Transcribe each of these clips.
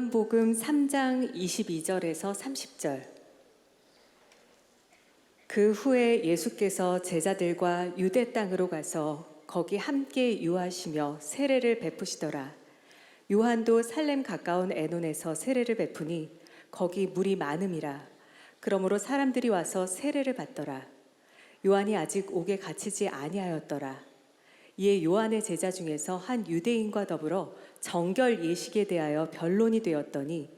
요한복음 3장 22절에서 30절. 그 후에 예수께서 제자들과 유대 땅으로 가서 거기 함께 유하시며 세례를 베푸시더라. 요한도 살렘 가까운 에논에서 세례를 베푸니 거기 물이 많음이라. 그러므로 사람들이 와서 세례를 받더라. 요한이 아직 옥에 갇히지 아니하였더라. 이에 요한의 제자 중에서 한 유대인과 더불어 정결 예식에 대하여 변론이 되었더니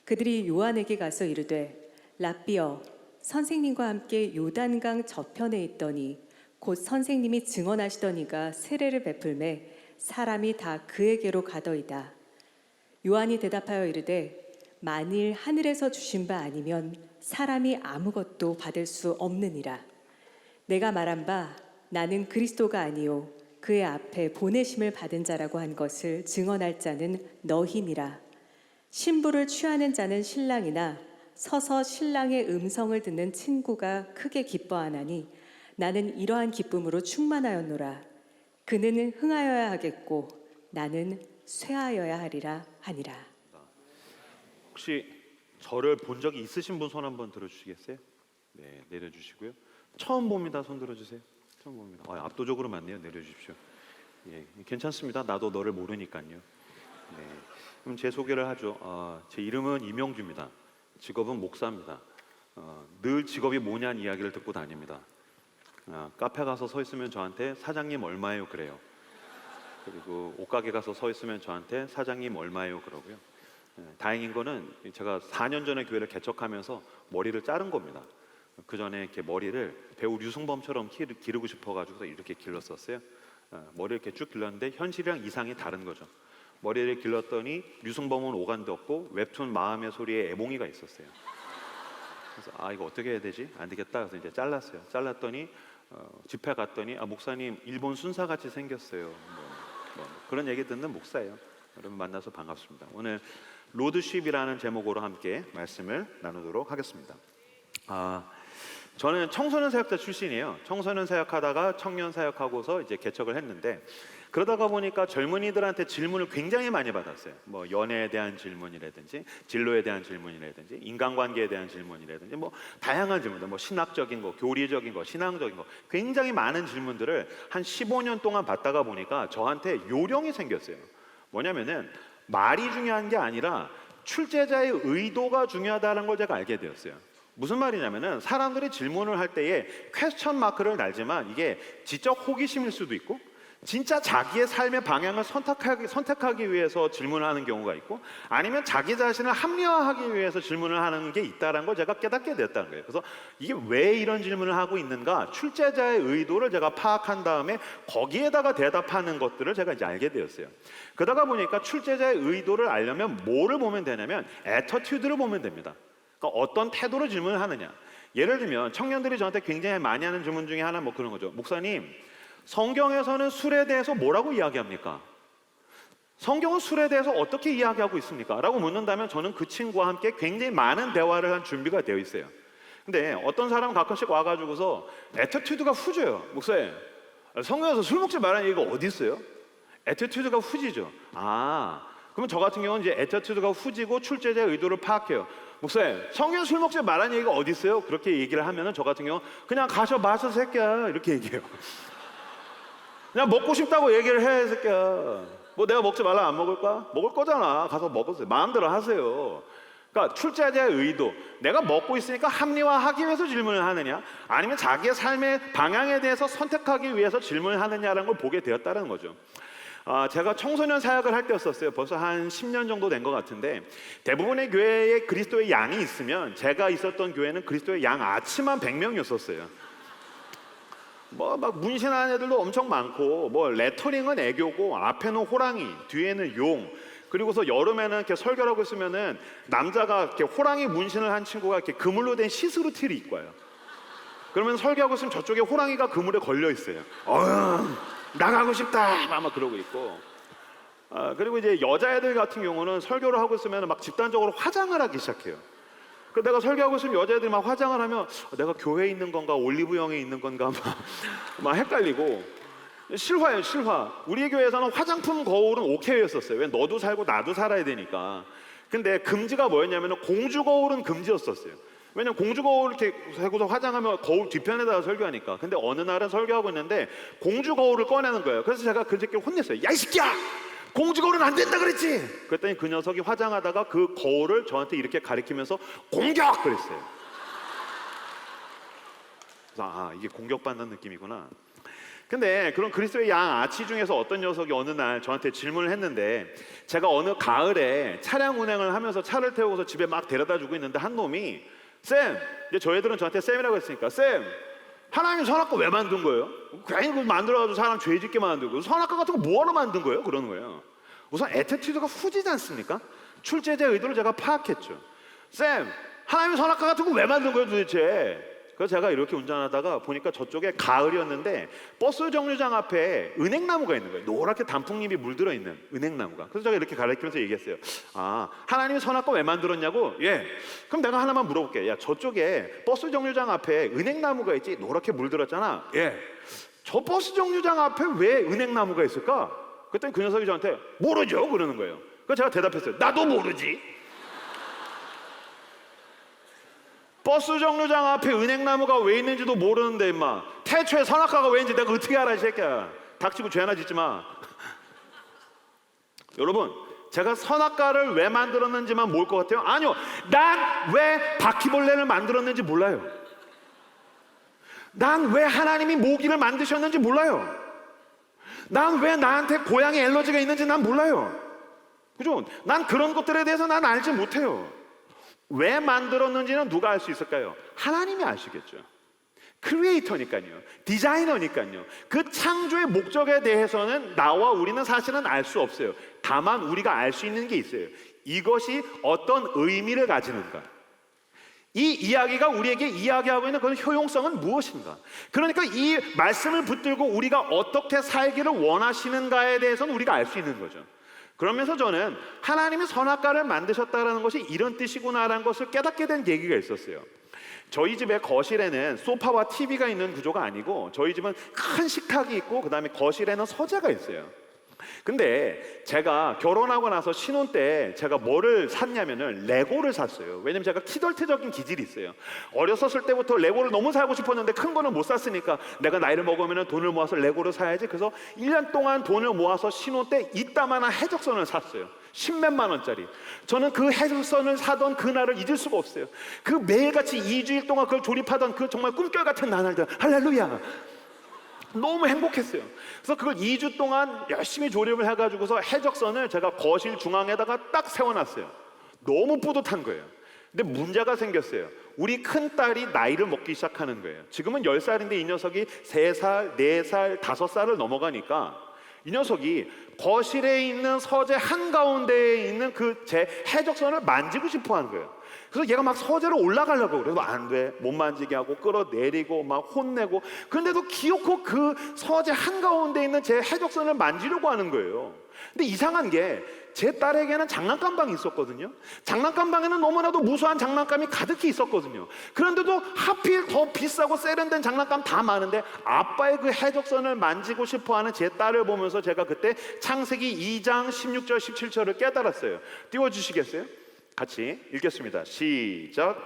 그들이 요한에게 가서 이르되 랍비여, 선생님과 함께 요단강 저편에 있더니 곧 선생님이 증언하시더니가 세례를 베풀매 사람이 다 그에게로 가더이다. 요한이 대답하여 이르되 만일 하늘에서 주신 바 아니면 사람이 아무것도 받을 수 없느니라. 내가 말한 바 나는 그리스도가 아니요 그의 앞에 보내심을 받은 자라고 한 것을 증언할 자는 너희니라. 신부를 취하는 자는 신랑이나 서서 신랑의 음성을 듣는 친구가 크게 기뻐하나니 나는 이러한 기쁨으로 충만하였노라. 그는 흥하여야 하겠고 나는 쇠하여야 하리라 하니라. 혹시 저를 본 적이 있으신 분 손 한번 들어주시겠어요? 네, 내려주시고요. 처음 봅니다. 손 들어주세요. 처음 봅니다. 압도적으로 많네요. 내려주십시오. 예, 괜찮습니다. 나도 너를 모르니까요. 네, 그럼 제 소개를 하죠. 제 이름은 이명주입니다. 직업은 목사입니다. 늘 직업이 뭐냐는 이야기를 듣고 다닙니다. 카페 가서 서 있으면 저한테 사장님 얼마예요 그래요. 그리고 옷가게 가서 서 있으면 저한테 사장님 얼마예요 그러고요. 다행인 거는 제가 4년 전에 교회를 개척하면서 머리를 자른 겁니다. 그 전에 이렇게 머리를 배우 류승범처럼 기르고 싶어가지고 이렇게 길렀었어요. 머리를 이렇게 쭉 길렀는데 현실이랑 이상이 다른 거죠. 머리를 길렀더니 류승범은 오간도 없고 웹툰 마음의 소리에 애몽이가 있었어요. 그래서 이거 어떻게 해야 되지? 안 되겠다. 그래서 이제 잘랐어요. 잘랐더니 집회 갔더니 목사님 일본 순사같이 생겼어요. 그런 얘기 듣는 목사예요. 여러분 만나서 반갑습니다. 오늘 로드십이라는 제목으로 함께 말씀을 나누도록 하겠습니다. 저는 청소년 사역자 출신이에요. 청소년 사역하다가 청년 사역하고서 이제 개척을 했는데 그러다가 보니까 젊은이들한테 질문을 굉장히 많이 받았어요. 뭐 연애에 대한 질문이라든지 진로에 대한 질문이라든지 인간관계에 대한 질문이라든지 뭐 다양한 질문들, 뭐 신학적인 거, 교리적인 거, 신앙적인 거 굉장히 많은 질문들을 한 15년 동안 받다가 보니까 저한테 요령이 생겼어요. 뭐냐면은 말이 중요한 게 아니라 출제자의 의도가 중요하다는 걸 제가 알게 되었어요. 무슨 말이냐면은 사람들이 질문을 할 때에 퀘스천 마크를 달지만 이게 지적 호기심일 수도 있고 진짜 자기의 삶의 방향을 선택하기 위해서 질문을 하는 경우가 있고 아니면 자기 자신을 합리화하기 위해서 질문을 하는 게 있다는 걸 제가 깨닫게 됐다는 거예요. 그래서 이게 왜 이런 질문을 하고 있는가, 출제자의 의도를 제가 파악한 다음에 거기에다가 대답하는 것들을 제가 이제 알게 되었어요. 그러다가 보니까 출제자의 의도를 알려면 뭐를 보면 되냐면 애터튜드를 보면 됩니다. 그러니까 어떤 태도로 질문을 하느냐. 예를 들면 청년들이 저한테 굉장히 많이 하는 질문 중에 하나 뭐 그런 거죠. 목사님, 성경에서는 술에 대해서 뭐라고 이야기합니까? 성경은 술에 대해서 어떻게 이야기하고 있습니까? 라고 묻는다면 저는 그 친구와 함께 굉장히 많은 대화를 한 준비가 되어 있어요. 근데 어떤 사람은 가끔씩 와가지고서 애티튜드가 후져요. 목사님, 성경에서 술 먹지 말라는 얘기가 어디 있어요? 애티튜드가 후지죠. 그러면 저 같은 경우는 이제 애티튜드가 후지고 출제자의 의도를 파악해요. 목사님, 성경에 술 먹지 말라는 얘기가 어디 있어요? 그렇게 얘기를 하면은 저 같은 경우 그냥 가서 마셔 새끼야 이렇게 얘기해요. 그냥 먹고 싶다고 얘기를 해 새끼야. 뭐 내가 먹지 말라 안 먹을 거야? 먹을 거잖아. 가서 먹으세요. 마음대로 하세요. 그러니까 출제자의 의도, 내가 먹고 있으니까 합리화하기 위해서 질문을 하느냐 아니면 자기의 삶의 방향에 대해서 선택하기 위해서 질문을 하느냐라는 걸 보게 되었다는 거죠. 제가 청소년 사역을 할 때였었어요. 벌써 한 10년 정도 된 것 같은데 대부분의 교회에 그리스도의 양이 있으면 제가 있었던 교회는 그리스도의 양 아치만 100명이었었어요. 뭐 막 문신하는 애들도 엄청 많고 뭐 레터링은 애교고 앞에는 호랑이, 뒤에는 용. 그리고서 여름에는 이렇게 설교를 하고 있으면은 남자가 이렇게 호랑이 문신을 한 친구가 이렇게 그물로 된 시스루 티를 입고 와요. 그러면 설교하고 있으면 저쪽에 호랑이가 그물에 걸려 있어요. 나가고 싶다 막 그러고 있고. 그리고 이제 여자애들 같은 경우는 설교를 하고 있으면 막 집단적으로 화장을 하기 시작해요. 그 내가 설교하고 있으면 여자애들이 막 화장을 하면 내가 교회에 있는 건가 올리브영에 있는 건가 막 헷갈리고. 실화예요, 실화. 우리 교회에서는 화장품 거울은 오케이였었어요. 왜? 너도 살고 나도 살아야 되니까. 근데 금지가 뭐였냐면 공주 거울은 금지였었어요. 왜냐면 공주 거울 이렇게 세고서 화장하면 거울 뒤편에다가 설교하니까. 근데 어느 날은 설교하고 있는데 공주 거울을 꺼내는 거예요. 그래서 제가 그 새끼를 혼냈어요. 야 이 새끼야! 공주 거울은 안 된다 그랬지! 그랬더니 그 녀석이 화장하다가 그 거울을 저한테 이렇게 가리키면서 공격! 그랬어요. 그래서 이게 공격받는 느낌이구나. 근데 그런 그리스도의 양 아치 중에서 어떤 녀석이 어느 날 저한테 질문을 했는데, 제가 어느 가을에 차량 운행을 하면서 차를 태우고서 집에 막 데려다 주고 있는데 한 놈이 쌤, 이제 저희 애들은 저한테 쌤이라고 했으니까 쌤, 하나님 선악과 왜 만든 거예요? 괜히 그거 만들어가지고 사람 죄 짓게 만들고 선악과 같은 거 뭐하러 만든 거예요? 그러는 거예요. 우선 애티튜드가 후지지 않습니까? 출제자의 의도를 제가 파악했죠. 쌤, 하나님 선악과 같은 거 왜 만든 거예요 도대체? 그래서 제가 이렇게 운전하다가 보니까 저쪽에 가을이었는데 버스 정류장 앞에 은행나무가 있는 거예요. 노랗게 단풍잎이 물들어 있는 은행나무가. 그래서 제가 이렇게 가리키면서 얘기했어요. 하나님이 선악과 왜 만들었냐고? 예. 그럼 내가 하나만 물어볼게. 야, 저쪽에 버스 정류장 앞에 은행나무가 있지? 노랗게 물들었잖아. 예. 저 버스 정류장 앞에 왜 은행나무가 있을까? 그랬더니 그 녀석이 저한테 모르죠 그러는 거예요. 그래서 제가 대답했어요. 나도 모르지. 버스 정류장 앞에 은행나무가 왜 있는지도 모르는데 임마, 태초에 선악과가 왜 있는지 내가 어떻게 알아 이 새끼야. 닥치고 죄나 짓지 마. 여러분, 제가 선악과를 왜 만들었는지만 모를 것 같아요? 아니요, 난 왜 바퀴벌레를 만들었는지 몰라요. 난 왜 하나님이 모기를 만드셨는지 몰라요. 난 왜 나한테 고양이 알러지가 있는지 난 몰라요. 그죠? 난 그런 것들에 대해서 난 알지 못해요. 왜 만들었는지는 누가 알 수 있을까요? 하나님이 아시겠죠. 크리에이터니까요. 디자이너니까요. 그 창조의 목적에 대해서는 나와 우리는 사실은 알 수 없어요. 다만 우리가 알 수 있는 게 있어요. 이것이 어떤 의미를 가지는가. 이 이야기가 우리에게 이야기하고 있는 그런 효용성은 무엇인가. 그러니까 이 말씀을 붙들고 우리가 어떻게 살기를 원하시는가에 대해서는 우리가 알 수 있는 거죠. 그러면서 저는 하나님이 선악과를 만드셨다는 것이 이런 뜻이구나라는 것을 깨닫게 된 계기가 있었어요. 저희 집의 거실에는 소파와 TV가 있는 구조가 아니고 저희 집은 큰 식탁이 있고 그 다음에 거실에는 서재가 있어요. 근데 제가 결혼하고 나서 신혼 때 제가 뭐를 샀냐면은 레고를 샀어요. 왜냐면 제가 키덜트적인 기질이 있어요. 어렸었을 때부터 레고를 너무 사고 싶었는데 큰 거는 못 샀으니까 내가 나이를 먹으면 돈을 모아서 레고를 사야지. 그래서 1년 동안 돈을 모아서 신혼 때 이따만한 해적선을 샀어요. 10몇만 원짜리. 저는 그 해적선을 사던 그날을 잊을 수가 없어요. 그 매일같이 2주일 동안 그걸 조립하던 그 정말 꿈결 같은 나날들. 할렐루야. 너무 행복했어요. 그래서 그걸 2주 동안 열심히 조립을 해가지고서 해적선을 제가 거실 중앙에다가 딱 세워놨어요. 너무 뿌듯한 거예요. 근데 문제가 생겼어요. 우리 큰딸이 나이를 먹기 시작하는 거예요. 지금은 10살인데 이 녀석이 3살, 4살, 5살을 넘어가니까 이 녀석이 거실에 있는 서재 한가운데에 있는 그 제 해적선을 만지고 싶어 하는 거예요. 그래서 얘가 막 서재로 올라가려고 그래도 안 돼. 못 만지게 하고 끌어내리고 막 혼내고. 그런데도 기어코 그 서재 한가운데 있는 제 해적선을 만지려고 하는 거예요. 근데 이상한 게 제 딸에게는 장난감방이 있었거든요. 장난감방에는 너무나도 무수한 장난감이 가득히 있었거든요. 그런데도 하필 더 비싸고 세련된 장난감 다 많은데 아빠의 그 해적선을 만지고 싶어하는 제 딸을 보면서 제가 그때 창세기 2장 16절 17절을 깨달았어요. 띄워주시겠어요? 같이 읽겠습니다. 시작.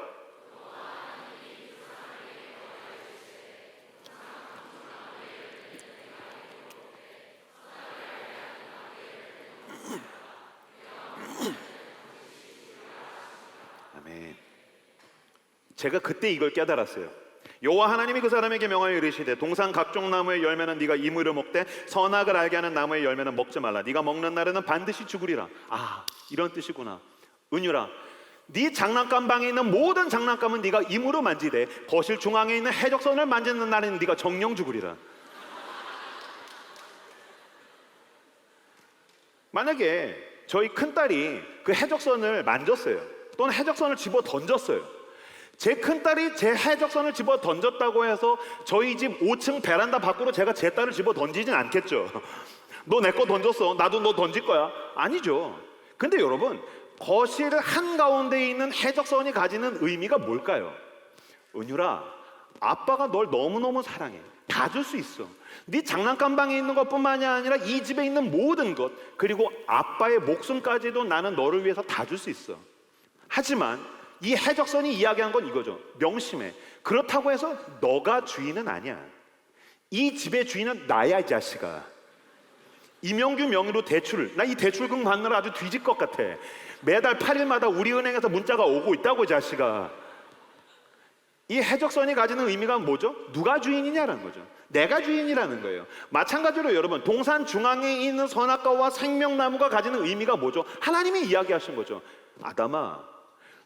아멘. 제가 그때 이걸 깨달았어요. 여호와 하나님이 그 사람에게 명하여 이르시되 동산 각종 나무의 열매는 네가 이무려 먹되 선악을 알게 하는 나무의 열매는 먹지 말라. 네가 먹는 날에는 반드시 죽으리라. 이런 뜻이구나. 은유라, 네 장난감방에 있는 모든 장난감은 네가 임으로 만지되 거실 중앙에 있는 해적선을 만지는 날에는 네가 정령 죽으리라. 만약에 저희 큰딸이 그 해적선을 만졌어요. 또는 해적선을 집어 던졌어요. 제 큰딸이 제 해적선을 집어 던졌다고 해서 저희 집 5층 베란다 밖으로 제가 제 딸을 집어 던지진 않겠죠. 너 내 거 던졌어. 나도 너 던질 거야. 아니죠. 근데 여러분, 거실 한가운데 있는 해적선이 가지는 의미가 뭘까요? 은유라, 아빠가 널 너무너무 사랑해. 다 줄 수 있어. 네 장난감 방에 있는 것뿐만이 아니라 이 집에 있는 모든 것, 그리고 아빠의 목숨까지도 나는 너를 위해서 다 줄 수 있어. 하지만 이 해적선이 이야기한 건 이거죠. 명심해. 그렇다고 해서 너가 주인은 아니야. 이 집의 주인은 나야, 이 자식아. 이명규 명의로 대출을, 나 이 대출금 받느라 아주 뒤질 것 같아. 매달 8일마다 우리 은행에서 문자가 오고 있다고, 이 자식아. 이 해적선이 가지는 의미가 뭐죠? 누가 주인이냐라는 거죠. 내가 주인이라는 거예요. 마찬가지로 여러분, 동산 중앙에 있는 선악과와 생명나무가 가지는 의미가 뭐죠? 하나님이 이야기하신 거죠. 아담아,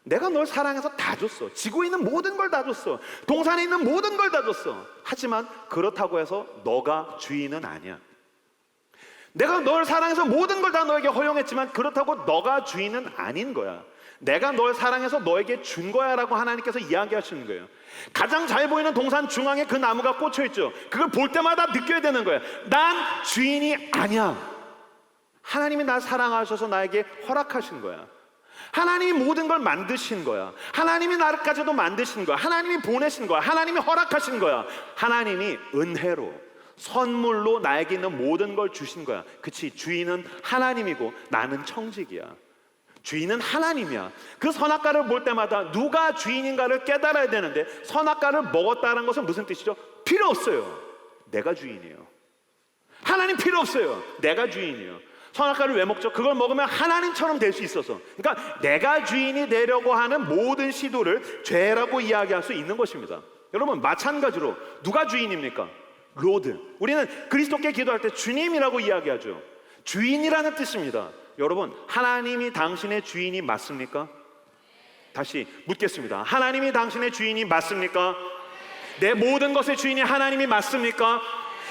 내가 널 사랑해서 다 줬어. 지구에 있는 모든 걸 다 줬어. 동산에 있는 모든 걸 다 줬어. 하지만 그렇다고 해서 너가 주인은 아니야. 내가 널 사랑해서 모든 걸 다 너에게 허용했지만 그렇다고 너가 주인은 아닌 거야. 내가 널 사랑해서 너에게 준 거야 라고 하나님께서 이야기하시는 거예요. 가장 잘 보이는 동산 중앙에 그 나무가 꽂혀 있죠. 그걸 볼 때마다 느껴야 되는 거야. 난 주인이 아니야. 하나님이 날 사랑하셔서 나에게 허락하신 거야. 하나님이 모든 걸 만드신 거야. 하나님이 나를까지도 만드신 거야. 하나님이 보내신 거야. 하나님이 허락하신 거야. 하나님이 은혜로, 선물로 나에게 있는 모든 걸 주신 거야. 그치? 주인은 하나님이고 나는 청직이야. 주인은 하나님이야. 그 선악과를 볼 때마다 누가 주인인가를 깨달아야 되는데, 선악과를 먹었다는 것은 무슨 뜻이죠? 필요 없어요. 내가 주인이에요. 하나님 필요 없어요. 내가 주인이에요. 선악과를 왜 먹죠? 그걸 먹으면 하나님처럼 될 수 있어서. 그러니까 내가 주인이 되려고 하는 모든 시도를 죄라고 이야기할 수 있는 것입니다. 여러분, 마찬가지로 누가 주인입니까? 로드. 우리는 그리스도께 기도할 때 주님이라고 이야기하죠. 주인이라는 뜻입니다. 여러분, 하나님이 당신의 주인이 맞습니까? 다시 묻겠습니다. 하나님이 당신의 주인이 맞습니까? 내 모든 것의 주인이 하나님이 맞습니까?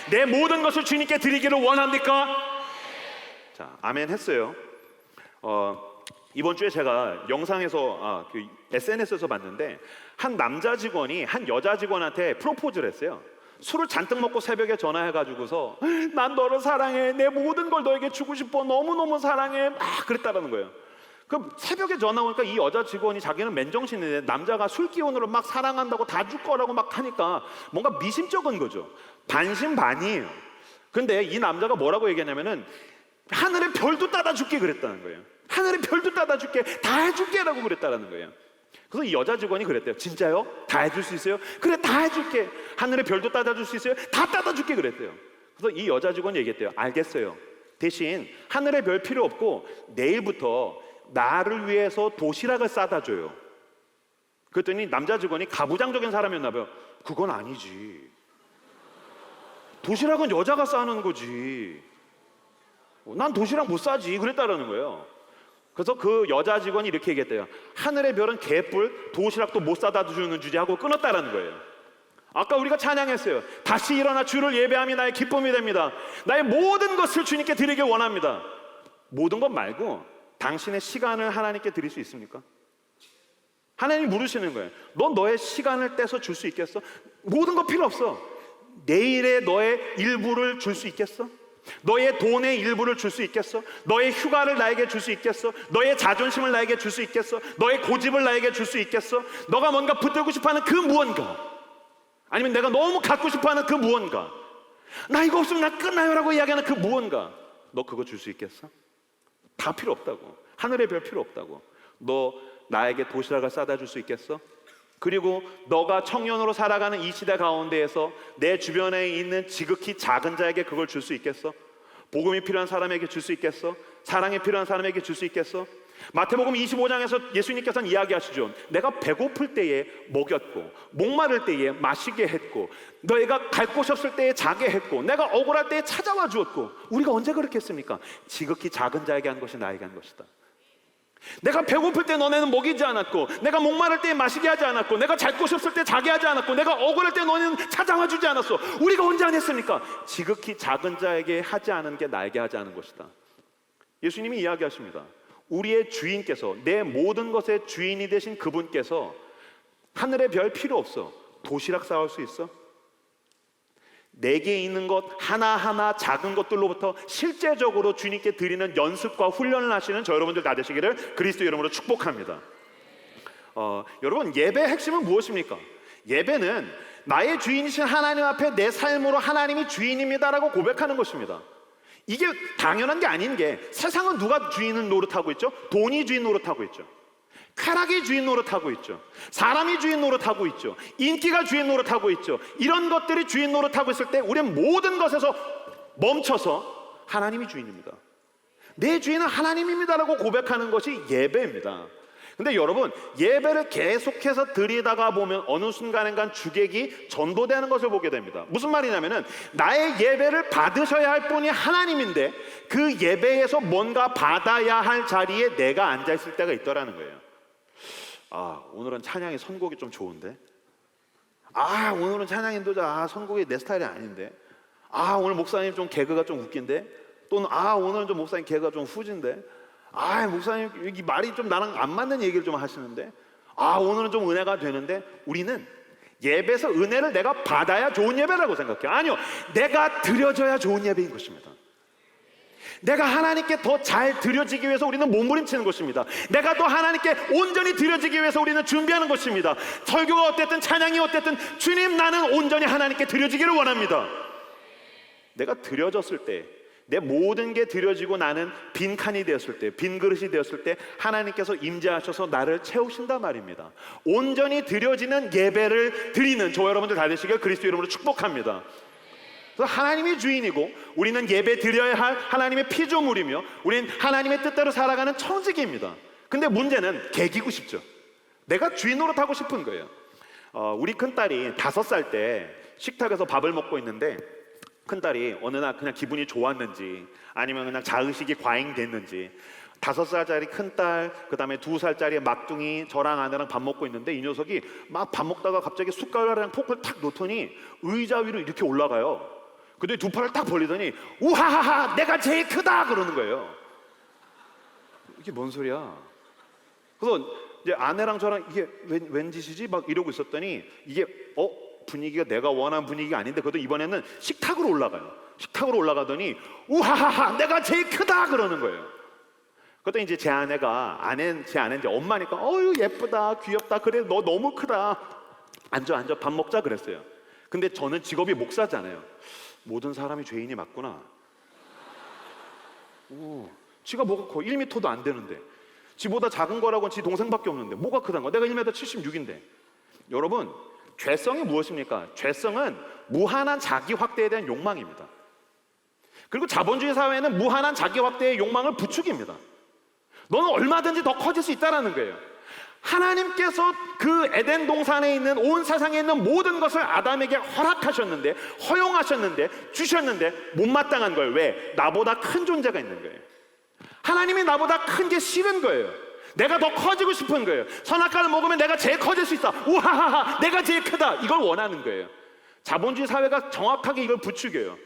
내 모든 것을 주님께 드리기를 원합니까? 자, 아멘 했어요. 이번 주에 제가 영상에서 SNS에서 봤는데, 한 남자 직원이 한 여자 직원한테 프로포즈를 했어요. 술을 잔뜩 먹고 새벽에 전화해가지고서 난 너를 사랑해, 내 모든 걸 너에게 주고 싶어, 너무너무 사랑해, 막 그랬다라는 거예요. 그럼 새벽에 전화 오니까 이 여자 직원이 자기는 맨정신인데 남자가 술 기운으로 막 사랑한다고 다 줄 거라고 막 하니까 뭔가 미심쩍은 거죠. 반신반의예요. 근데 이 남자가 뭐라고 얘기했냐면은 하늘의 별도 따다 줄게 그랬다는 거예요. 하늘의 별도 따다 줄게, 다 해줄게 라고 그랬다는 거예요. 그래서 이 여자 직원이 그랬대요. 진짜요? 다 해줄 수 있어요? 그래, 다 해줄게. 하늘의 별도 따다 줄 수 있어요? 다 따다 줄게 그랬대요. 그래서 이 여자 직원이 얘기했대요. 알겠어요. 대신 하늘의 별 필요 없고 내일부터 나를 위해서 도시락을 싸다 줘요. 그랬더니 남자 직원이 가부장적인 사람이었나 봐요. 그건 아니지. 도시락은 여자가 싸는 거지. 난 도시락 못 싸지. 그랬다라는 거예요. 그래서 그 여자 직원이 이렇게 얘기했대요. 하늘의 별은 개뿔, 도시락도 못 사다 주는 주제 하고 끊었다라는 거예요. 아까 우리가 찬양했어요. 다시 일어나 주를 예배함이 나의 기쁨이 됩니다. 나의 모든 것을 주님께 드리길 원합니다. 모든 것 말고 당신의 시간을 하나님께 드릴 수 있습니까? 하나님이 물으시는 거예요. 너 너의 시간을 떼서 줄 수 있겠어? 모든 거 필요 없어. 내일의 너의 일부를 줄 수 있겠어? 너의 돈의 일부를 줄 수 있겠어? 너의 휴가를 나에게 줄 수 있겠어? 너의 자존심을 나에게 줄 수 있겠어? 너의 고집을 나에게 줄 수 있겠어? 너가 뭔가 붙들고 싶어하는 그 무언가, 아니면 내가 너무 갖고 싶어하는 그 무언가, 나 이거 없으면 나 끝나요 라고 이야기하는 그 무언가, 너 그거 줄 수 있겠어? 다 필요 없다고. 하늘의 별 필요 없다고. 너 나에게 도시락을 싸다 줄 수 있겠어? 그리고 너가 청년으로 살아가는 이 시대 가운데에서 내 주변에 있는 지극히 작은 자에게 그걸 줄 수 있겠어? 복음이 필요한 사람에게 줄 수 있겠어? 사랑이 필요한 사람에게 줄 수 있겠어? 마태복음 25장에서 예수님께서는 이야기하시죠. 내가 배고플 때에 먹였고, 목마를 때에 마시게 했고, 너희가 갈 곳이 없을 때에 자게 했고, 내가 억울할 때에 찾아와 주었고. 우리가 언제 그렇게 했습니까? 지극히 작은 자에게 한 것이 나에게 한 것이다. 내가 배고플 때 너네는 먹이지 않았고, 내가 목마를 때 마시게 하지 않았고, 내가 잘 곳이 없을 때 자게 하지 않았고, 내가 억울할 때 너네는 찾아와 주지 않았어. 우리가 언제 안 했습니까? 지극히 작은 자에게 하지 않은 게 나에게 하지 않은 것이다. 예수님이 이야기하십니다. 우리의 주인께서, 내 모든 것의 주인이 되신 그분께서 하늘의 별 필요 없어. 도시락 싸올 수 있어? 내게 있는 것 하나하나 작은 것들로부터 실제적으로 주님께 드리는 연습과 훈련을 하시는 저 여러분들 다 되시기를 그리스도 이름으로 축복합니다. 여러분, 예배의 핵심은 무엇입니까? 예배는 나의 주인이신 하나님 앞에 내 삶으로 하나님이 주인입니다라고 고백하는 것입니다. 이게 당연한 게 아닌 게, 세상은 누가 주인을 노릇하고 있죠? 돈이 주인 노릇하고 있죠. 쾌락이 주인 노릇하고 있죠. 사람이 주인 노릇하고 있죠. 인기가 주인 노릇하고 있죠. 이런 것들이 주인 노릇하고 있을 때 우리는 모든 것에서 멈춰서 하나님이 주인입니다. 내 주인은 하나님입니다라고 고백하는 것이 예배입니다. 근데 여러분, 예배를 계속해서 드리다가 보면 어느 순간인간 주객이 전도되는 것을 보게 됩니다. 무슨 말이냐면은, 나의 예배를 받으셔야 할 분이 하나님인데 그 예배에서 뭔가 받아야 할 자리에 내가 앉아 있을 때가 있더라는 거예요. 아, 오늘은 찬양이 선곡이 좀 좋은데, 아, 오늘은 찬양 인도자, 선곡이 내 스타일이 아닌데, 아, 오늘 목사님 좀 개그가 좀 웃긴데, 또는 아, 오늘은 좀 목사님 개그가 좀 후진데, 아, 목사님 여기 말이 좀 나랑 안 맞는 얘기를 좀 하시는데, 아, 오늘은 좀 은혜가 되는데, 우리는 예배에서 은혜를 내가 받아야 좋은 예배라고 생각해요. 아니요, 내가 드려져야 좋은 예배인 것입니다. 내가 하나님께 더 잘 드려지기 위해서 우리는 몸부림치는 것입니다. 내가 더 하나님께 온전히 드려지기 위해서 우리는 준비하는 것입니다. 설교가 어땠든 찬양이 어땠든, 주님, 나는 온전히 하나님께 드려지기를 원합니다. 내가 드려졌을 때, 내 모든 게 드려지고 나는 빈 칸이 되었을 때, 빈 그릇이 되었을 때 하나님께서 임재하셔서 나를 채우신단 말입니다. 온전히 드려지는 예배를 드리는 저와 여러분들 다 되시길 그리스도 이름으로 축복합니다. 그래서 하나님이 주인이고 우리는 예배 드려야 할 하나님의 피조물이며 우리는 하나님의 뜻대로 살아가는 청지기입니다. 근데 문제는 개기고 싶죠. 내가 주인 노릇하고 싶은 거예요. 우리 큰딸이 5살 때 식탁에서 밥을 먹고 있는데, 큰딸이 어느 날 그냥 기분이 좋았는지 아니면 그냥 자의식이 과잉됐는지 5살짜리 큰딸, 그 다음에 2살짜리 막둥이, 저랑 아내랑 밥 먹고 있는데, 이 녀석이 막 밥 먹다가 갑자기 숟가락이랑 포크를 탁 놓더니 의자 위로 이렇게 올라가요. 근데 두 팔을 딱 벌리더니 우하하하 내가 제일 크다 그러는 거예요. 이게 뭔 소리야? 그래서 이제 아내랑 저랑 이게 웬 짓이지? 막 이러고 있었더니 이게 분위기가 내가 원하는 분위기가 아닌데, 그래도 이번에는 식탁으로 올라가요. 식탁으로 올라가더니 우하하하 내가 제일 크다 그러는 거예요. 그랬더니 이제 제 아내가 제 아내인데 엄마니까 어유 예쁘다 귀엽다 그래 너 너무 크다 앉아 밥 먹자 그랬어요. 근데 저는 직업이 목사잖아요. 모든 사람이 죄인이 맞구나. 지가 뭐가 커? 1m도 안 되는데, 지보다 작은 거라고는 지 동생밖에 없는데 뭐가 크단 거야? 내가 1m 76인데. 여러분, 죄성이 무엇입니까? 죄성은 무한한 자기 확대에 대한 욕망입니다. 그리고 자본주의 사회는 무한한 자기 확대의 욕망을 부추깁니다. 너는 얼마든지 더 커질 수 있다는 거예요. 하나님께서 그 에덴 동산에 있는 온 세상에 있는 모든 것을 아담에게 허락하셨는데, 허용하셨는데, 주셨는데 못마땅한 거예요. 왜? 나보다 큰 존재가 있는 거예요. 하나님이 나보다 큰 게 싫은 거예요. 내가 더 커지고 싶은 거예요. 선악과를 먹으면 내가 제일 커질 수 있어. 우하하하 내가 제일 크다. 이걸 원하는 거예요. 자본주의 사회가 정확하게 이걸 부추겨요.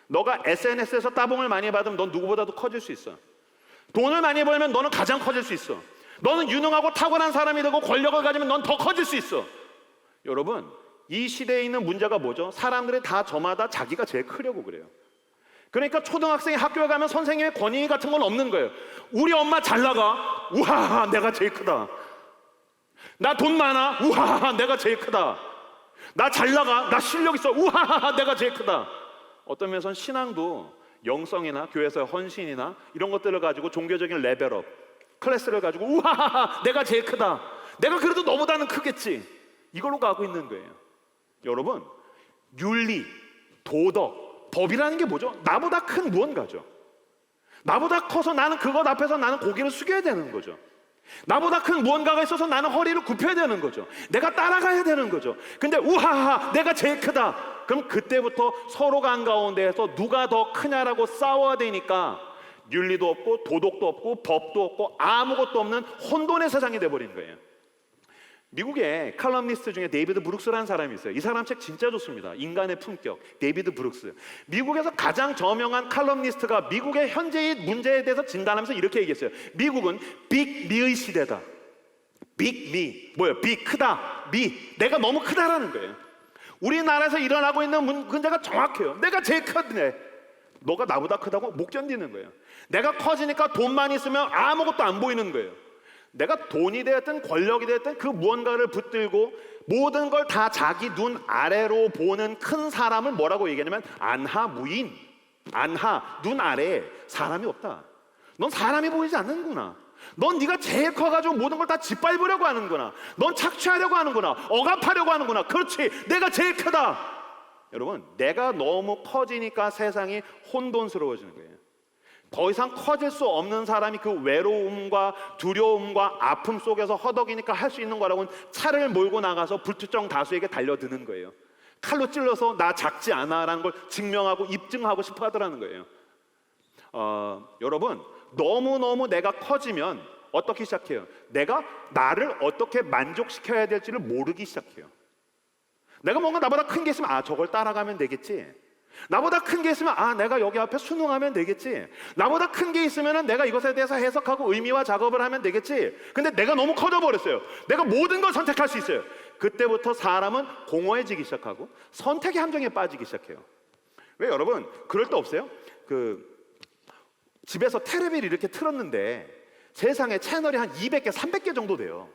너가 SNS에서 따봉을 많이 받으면 넌 누구보다도 커질 수 있어. 돈을 많이 벌면 너는 가장 커질 수 있어. 너는 유능하고 탁월한 사람이 되고 권력을 가지면 넌 더 커질 수 있어. 여러분, 이 시대에 있는 문제가 뭐죠? 사람들이 다 저마다 자기가 제일 크려고 그래요. 그러니까 초등학생이 학교에 가면 선생님의 권위 같은 건 없는 거예요. 우리 엄마 잘 나가. 우와 내가 제일 크다. 나 돈 많아. 우와 내가 제일 크다. 나 잘 나가. 나 실력 있어. 우와 내가 제일 크다. 어떤 면에서는 신앙도 영성이나 교회에서의 헌신이나 이런 것들을 가지고 종교적인 레벨업, 클래스를 가지고 우와 내가 제일 크다. 내가 그래도 너보다는 크겠지. 이걸로 가고 있는 거예요. 여러분, 윤리, 도덕, 법이라는 게 뭐죠? 나보다 큰 무언가죠. 나보다 커서 나는 그것 앞에서 나는 고개를 숙여야 되는 거죠. 나보다 큰 무언가가 있어서 나는 허리를 굽혀야 되는 거죠. 내가 따라가야 되는 거죠. 근데 우하하 내가 제일 크다. 그럼 그때부터 서로가 한가운데에서 누가 더 크냐라고 싸워야 되니까 윤리도 없고 도덕도 없고 법도 없고 아무것도 없는 혼돈의 세상이 돼버린 거예요. 미국의 칼럼니스트 중에 데이비드 브룩스라는 사람이 있어요. 이 사람 책 진짜 좋습니다. 인간의 품격, 데이비드 브룩스. 미국에서 가장 저명한 칼럼니스트가 미국의 현재의 문제에 대해서 진단하면서 이렇게 얘기했어요. 미국은 빅미의 시대다. 빅미, 뭐예요? 빅, 크다, 미, 내가 너무 크다라는 거예요. 우리나라에서 일어나고 있는 문제가 정확해요. 내가 제일 크네. 너가 나보다 크다고 못 견디는 거예요. 내가 커지니까 돈만 있으면 아무것도 안 보이는 거예요. 내가 돈이 되었든 권력이 되었든 그 무언가를 붙들고 모든 걸 다 자기 눈 아래로 보는 큰 사람을 뭐라고 얘기하냐면 안하무인. 안하, 눈 아래에 사람이 없다. 넌 사람이 보이지 않는구나. 넌 네가 제일 커가지고 모든 걸 다 짓밟으려고 하는구나. 넌 착취하려고 하는구나. 억압하려고 하는구나. 그렇지, 내가 제일 크다. 여러분, 내가 너무 커지니까 세상이 혼돈스러워지는 거예요. 더 이상 커질 수 없는 사람이 그 외로움과 두려움과 아픔 속에서 허덕이니까 할 수 있는 거라고는 차를 몰고 나가서 불특정 다수에게 달려드는 거예요. 칼로 찔러서 나 작지 않아라는 걸 증명하고 입증하고 싶어 하더라는 거예요. 여러분, 너무너무 내가 커지면 어떻게 시작해요? 내가 나를 어떻게 만족시켜야 될지를 모르기 시작해요. 내가 뭔가 나보다 큰 게 있으면 저걸 따라가면 되겠지. 나보다 큰 게 있으면 내가 여기 앞에 순응하면 되겠지. 나보다 큰 게 있으면 내가 이것에 대해서 해석하고 의미와 작업을 하면 되겠지. 근데 내가 너무 커져버렸어요. 내가 모든 걸 선택할 수 있어요. 그때부터 사람은 공허해지기 시작하고 선택의 함정에 빠지기 시작해요. 왜 여러분 그럴 때 없어요? 집에서 테레비를 이렇게 틀었는데 세상에 채널이 한 200개, 300개 정도 돼요.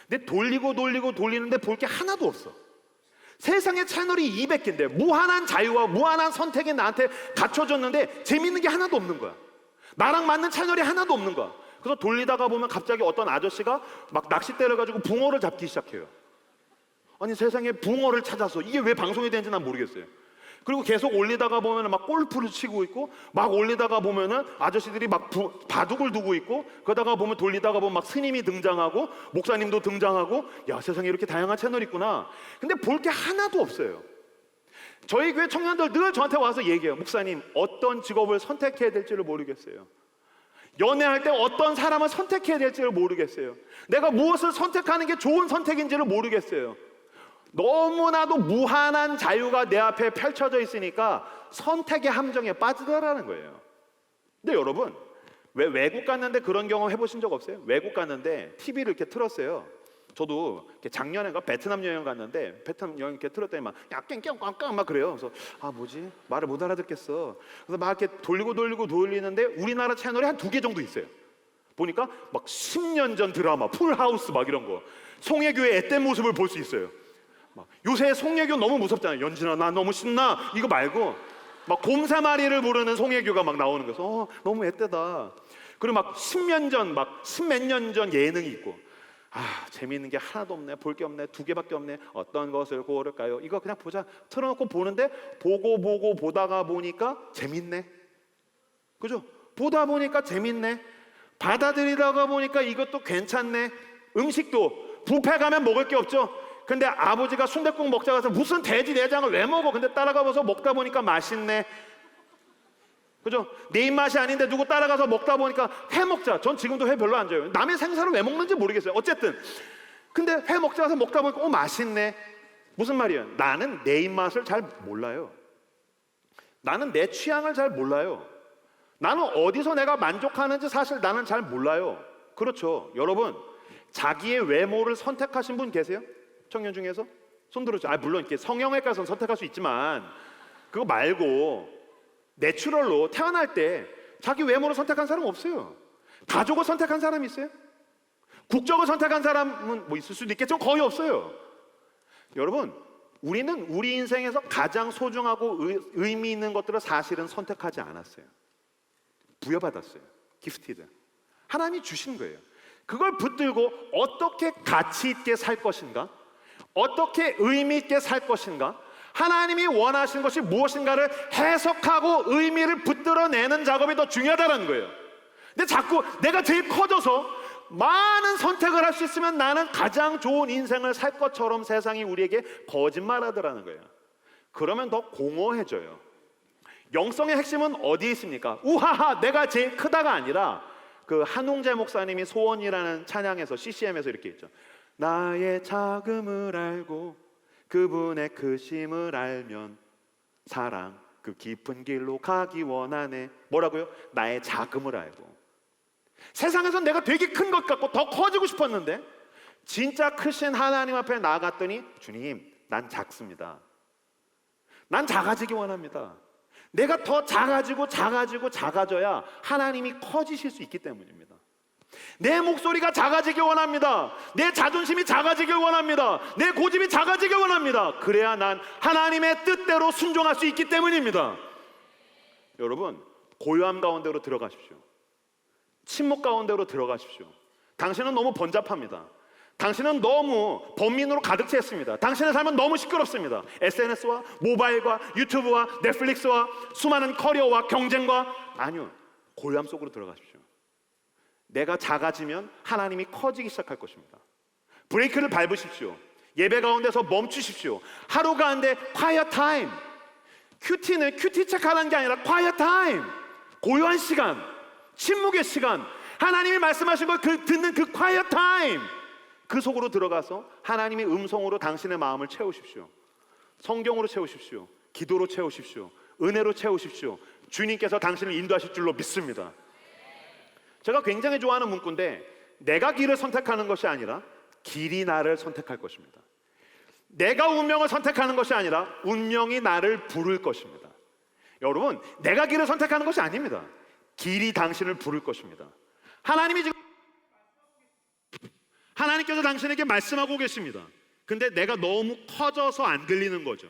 근데 돌리는데 볼 게 하나도 없어. 세상에 채널이 200개인데 무한한 자유와 무한한 선택이 나한테 갖춰졌는데 재밌는 게 하나도 없는 거야. 나랑 맞는 채널이 하나도 없는 거야. 그래서 돌리다가 보면 갑자기 어떤 아저씨가 막 낚싯대를 가지고 붕어를 잡기 시작해요. 아니 세상에 붕어를 찾아서 이게 왜 방송이 되는지 난 모르겠어요. 그리고 계속 올리다가 보면 막 골프를 치고 있고 막 올리다가 보면은 아저씨들이 막 바둑을 두고 있고 그러다가 보면 돌리다가 보면 막 스님이 등장하고 목사님도 등장하고 야 세상에 이렇게 다양한 채널이 있구나. 근데 볼 게 하나도 없어요. 저희 교회 청년들 늘 저한테 와서 얘기해요. 목사님 어떤 직업을 선택해야 될지를 모르겠어요. 연애할 때 어떤 사람을 선택해야 될지를 모르겠어요. 내가 무엇을 선택하는 게 좋은 선택인지를 모르겠어요. 너무나도 무한한 자유가 내 앞에 펼쳐져 있으니까 선택의 함정에 빠지더라는 거예요. 근데 여러분 왜 외국 갔는데 그런 경험 해보신 적 없어요? 외국 갔는데 TV를 이렇게 틀었어요. 저도 이렇게 작년인가 베트남 여행 갔는데 베트남 여행 이렇게 틀었더니 막 깽깽깡깡 막 그래요. 그래서 뭐지? 말을 못 알아듣겠어. 그래서 막 이렇게 돌리는데 우리나라 채널이 한 2개 정도 있어요. 보니까 막 10년 전 드라마 풀하우스 막 이런 거 송혜교의 앳된 모습을 볼 수 있어요. 요새 송혜교 너무 무섭잖아요. 연진아 나 너무 신나 이거 말고 막 곰사마리를 부르는 송혜교가 막 나오는 거서 너무 앳되다. 그리고 막 10년 전 막 10몇 년 전 예능이 있고 재미있는 게 하나도 없네. 볼 게 없네. 2개밖에 없네. 어떤 것을 고를까요? 이거 그냥 보자. 틀어놓고 보는데 보다가 보니까 재밌네. 그죠? 보다 보니까 재밌네. 받아들이다가 보니까 이것도 괜찮네. 음식도 뷔페 가면 먹을 게 없죠. 근데 아버지가 순댓국 먹자 가서 무슨 돼지 내장을 왜 먹어? 근데 따라가서 먹다 보니까 맛있네. 그죠? 내 입맛이 아닌데 누구 따라가서 먹다 보니까 회 먹자. 전 지금도 회 별로 안 좋아해요. 남의 생사를 왜 먹는지 모르겠어요. 어쨌든 근데 회 먹자 가서 먹다 보니까 맛있네. 무슨 말이에요? 나는 내 입맛을 잘 몰라요. 나는 내 취향을 잘 몰라요. 나는 어디서 내가 만족하는지 사실 나는 잘 몰라요. 그렇죠. 여러분 자기의 외모를 선택하신 분 계세요? 청년 중에서? 손 들어줘. 물론 이렇게 성형외과에서 선택할 수 있지만 그거 말고 내추럴로 태어날 때 자기 외모를 선택한 사람은 없어요. 가족을 선택한 사람이 있어요? 국적을 선택한 사람은 뭐 있을 수도 있겠지만 거의 없어요. 여러분 우리는 우리 인생에서 가장 소중하고 의미 있는 것들을 사실은 선택하지 않았어요. 부여받았어요. 기프티드. 하나님이 주신 거예요. 그걸 붙들고 어떻게 가치 있게 살 것인가? 어떻게 의미 있게 살 것인가? 하나님이 원하시는 것이 무엇인가를 해석하고 의미를 붙들어내는 작업이 더 중요하다는 거예요. 근데 자꾸 내가 제일 커져서 많은 선택을 할 수 있으면 나는 가장 좋은 인생을 살 것처럼 세상이 우리에게 거짓말하더라는 거예요. 그러면 더 공허해져요. 영성의 핵심은 어디에 있습니까? 우하하 내가 제일 크다가 아니라 그 한웅재 목사님이 소원이라는 찬양에서 CCM에서 이렇게 했죠. 나의 작음을 알고 그분의 크심을 알면 사랑 그 깊은 길로 가기 원하네. 뭐라고요? 나의 작음을 알고. 세상에서 내가 되게 큰 것 같고 더 커지고 싶었는데 진짜 크신 하나님 앞에 나아갔더니 주님 난 작습니다. 난 작아지기 원합니다. 내가 더 작아져야 하나님이 커지실 수 있기 때문입니다. 내 목소리가 작아지길 원합니다. 내 자존심이 작아지길 원합니다. 내 고집이 작아지길 원합니다. 그래야 난 하나님의 뜻대로 순종할 수 있기 때문입니다. 여러분, 고요함 가운데로 들어가십시오. 침묵 가운데로 들어가십시오. 당신은 너무 번잡합니다. 당신은 너무 번민으로 가득 찼습니다. 당신의 삶은 너무 시끄럽습니다. SNS와 모바일과 유튜브와 넷플릭스와 수많은 커리어와 경쟁과, 아니요, 고요함 속으로 들어가십시오. 내가 작아지면 하나님이 커지기 시작할 것입니다. 브레이크를 밟으십시오. 예배 가운데서 멈추십시오. 하루 가운데 quiet time. 큐티는 큐티 체크하는 게 아니라 quiet time. 고요한 시간, 침묵의 시간, 하나님이 말씀하신 걸 듣는 그 quiet time, 그 속으로 들어가서 하나님의 음성으로 당신의 마음을 채우십시오. 성경으로 채우십시오. 기도로 채우십시오. 은혜로 채우십시오. 주님께서 당신을 인도하실 줄로 믿습니다. 제가 굉장히 좋아하는 문구인데, 내가 길을 선택하는 것이 아니라 길이 나를 선택할 것입니다. 내가 운명을 선택하는 것이 아니라 운명이 나를 부를 것입니다. 여러분, 내가 길을 선택하는 것이 아닙니다. 길이 당신을 부를 것입니다. 하나님께서 당신에게 말씀하고 계십니다. 근데 내가 너무 커져서 안 들리는 거죠.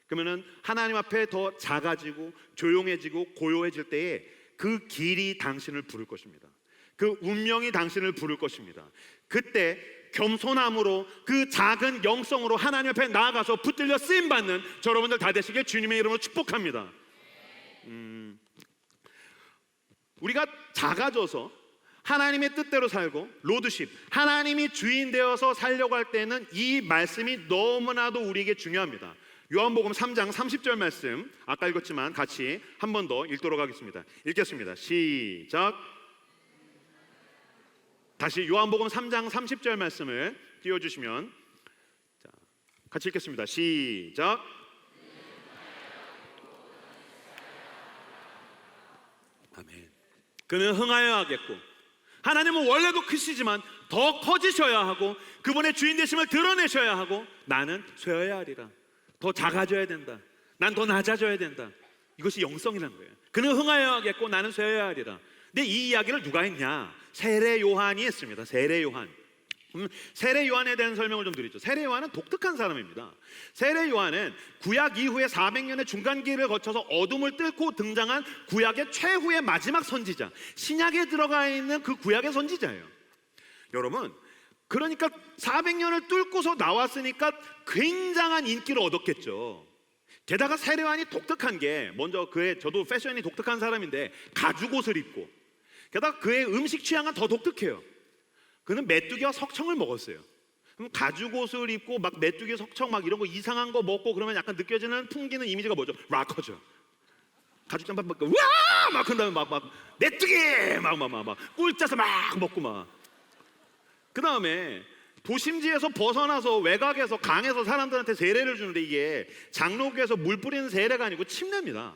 그러면은 하나님 앞에 더 작아지고 조용해지고 고요해질 때에 그 길이 당신을 부를 것입니다. 그 운명이 당신을 부를 것입니다. 그때 겸손함으로 그 작은 영성으로 하나님 앞에 나아가서 붙들려 쓰임받는 여러분들 다 되시길 주님의 이름으로 축복합니다. 우리가 작아져서 하나님의 뜻대로 살고 로드십, 하나님이 주인 되어서 살려고 할 때는 이 말씀이 너무나도 우리에게 중요합니다. 요한복음 3장 30절 말씀, 아까 읽었지만 같이 한 번 더 읽도록 하겠습니다. 읽겠습니다. 시작. 다시 요한복음 3장 30절 말씀을 띄워주시면, 자, 같이 읽겠습니다. 시작. 아멘. 그는 흥하여야 하겠고, 하나님은 원래도 크시지만 더 커지셔야 하고 그분의 주인 되심을 드러내셔야 하고, 나는 쇠어야 하리라. 더 작아져야 된다. 난 더 낮아져야 된다. 이것이 영성이라는 거예요. 그는 흥하여야 하겠고 나는 쇠어야 하리라. 근데 이 이야기를 누가 했냐? 세례 요한이 했습니다. 세례 요한. 세례 요한에 대한 설명을 좀 드리죠. 세례 요한은 독특한 사람입니다. 세례 요한은 구약 이후에 400년의 중간기를 거쳐서 어둠을 뚫고 등장한 구약의 최후의 마지막 선지자, 신약에 들어가 있는 그 구약의 선지자예요. 여러분, 그러니까 400년을 뚫고서 나왔으니까 굉장한 인기를 얻었겠죠. 게다가 세례 요한이 독특한 게, 먼저 저도 패션이 독특한 사람인데 가죽 옷을 입고, 게다가 그의 음식 취향은 더 독특해요. 그는 메뚜기와 석청을 먹었어요. 그럼 가죽 옷을 입고 막 메뚜기, 석청 막 이런 거 이상한 거 먹고 그러면 약간 느껴지는 풍기는 이미지가 뭐죠? 락커죠. 가죽 잠바 막 우와 막 그다음에 막 메뚜기 막 꿀짜서 막 먹고 막. 그 다음에 도심지에서 벗어나서 외곽에서 강에서 사람들한테 세례를 주는데, 이게 장로교에서 물 뿌리는 세례가 아니고 침례입니다.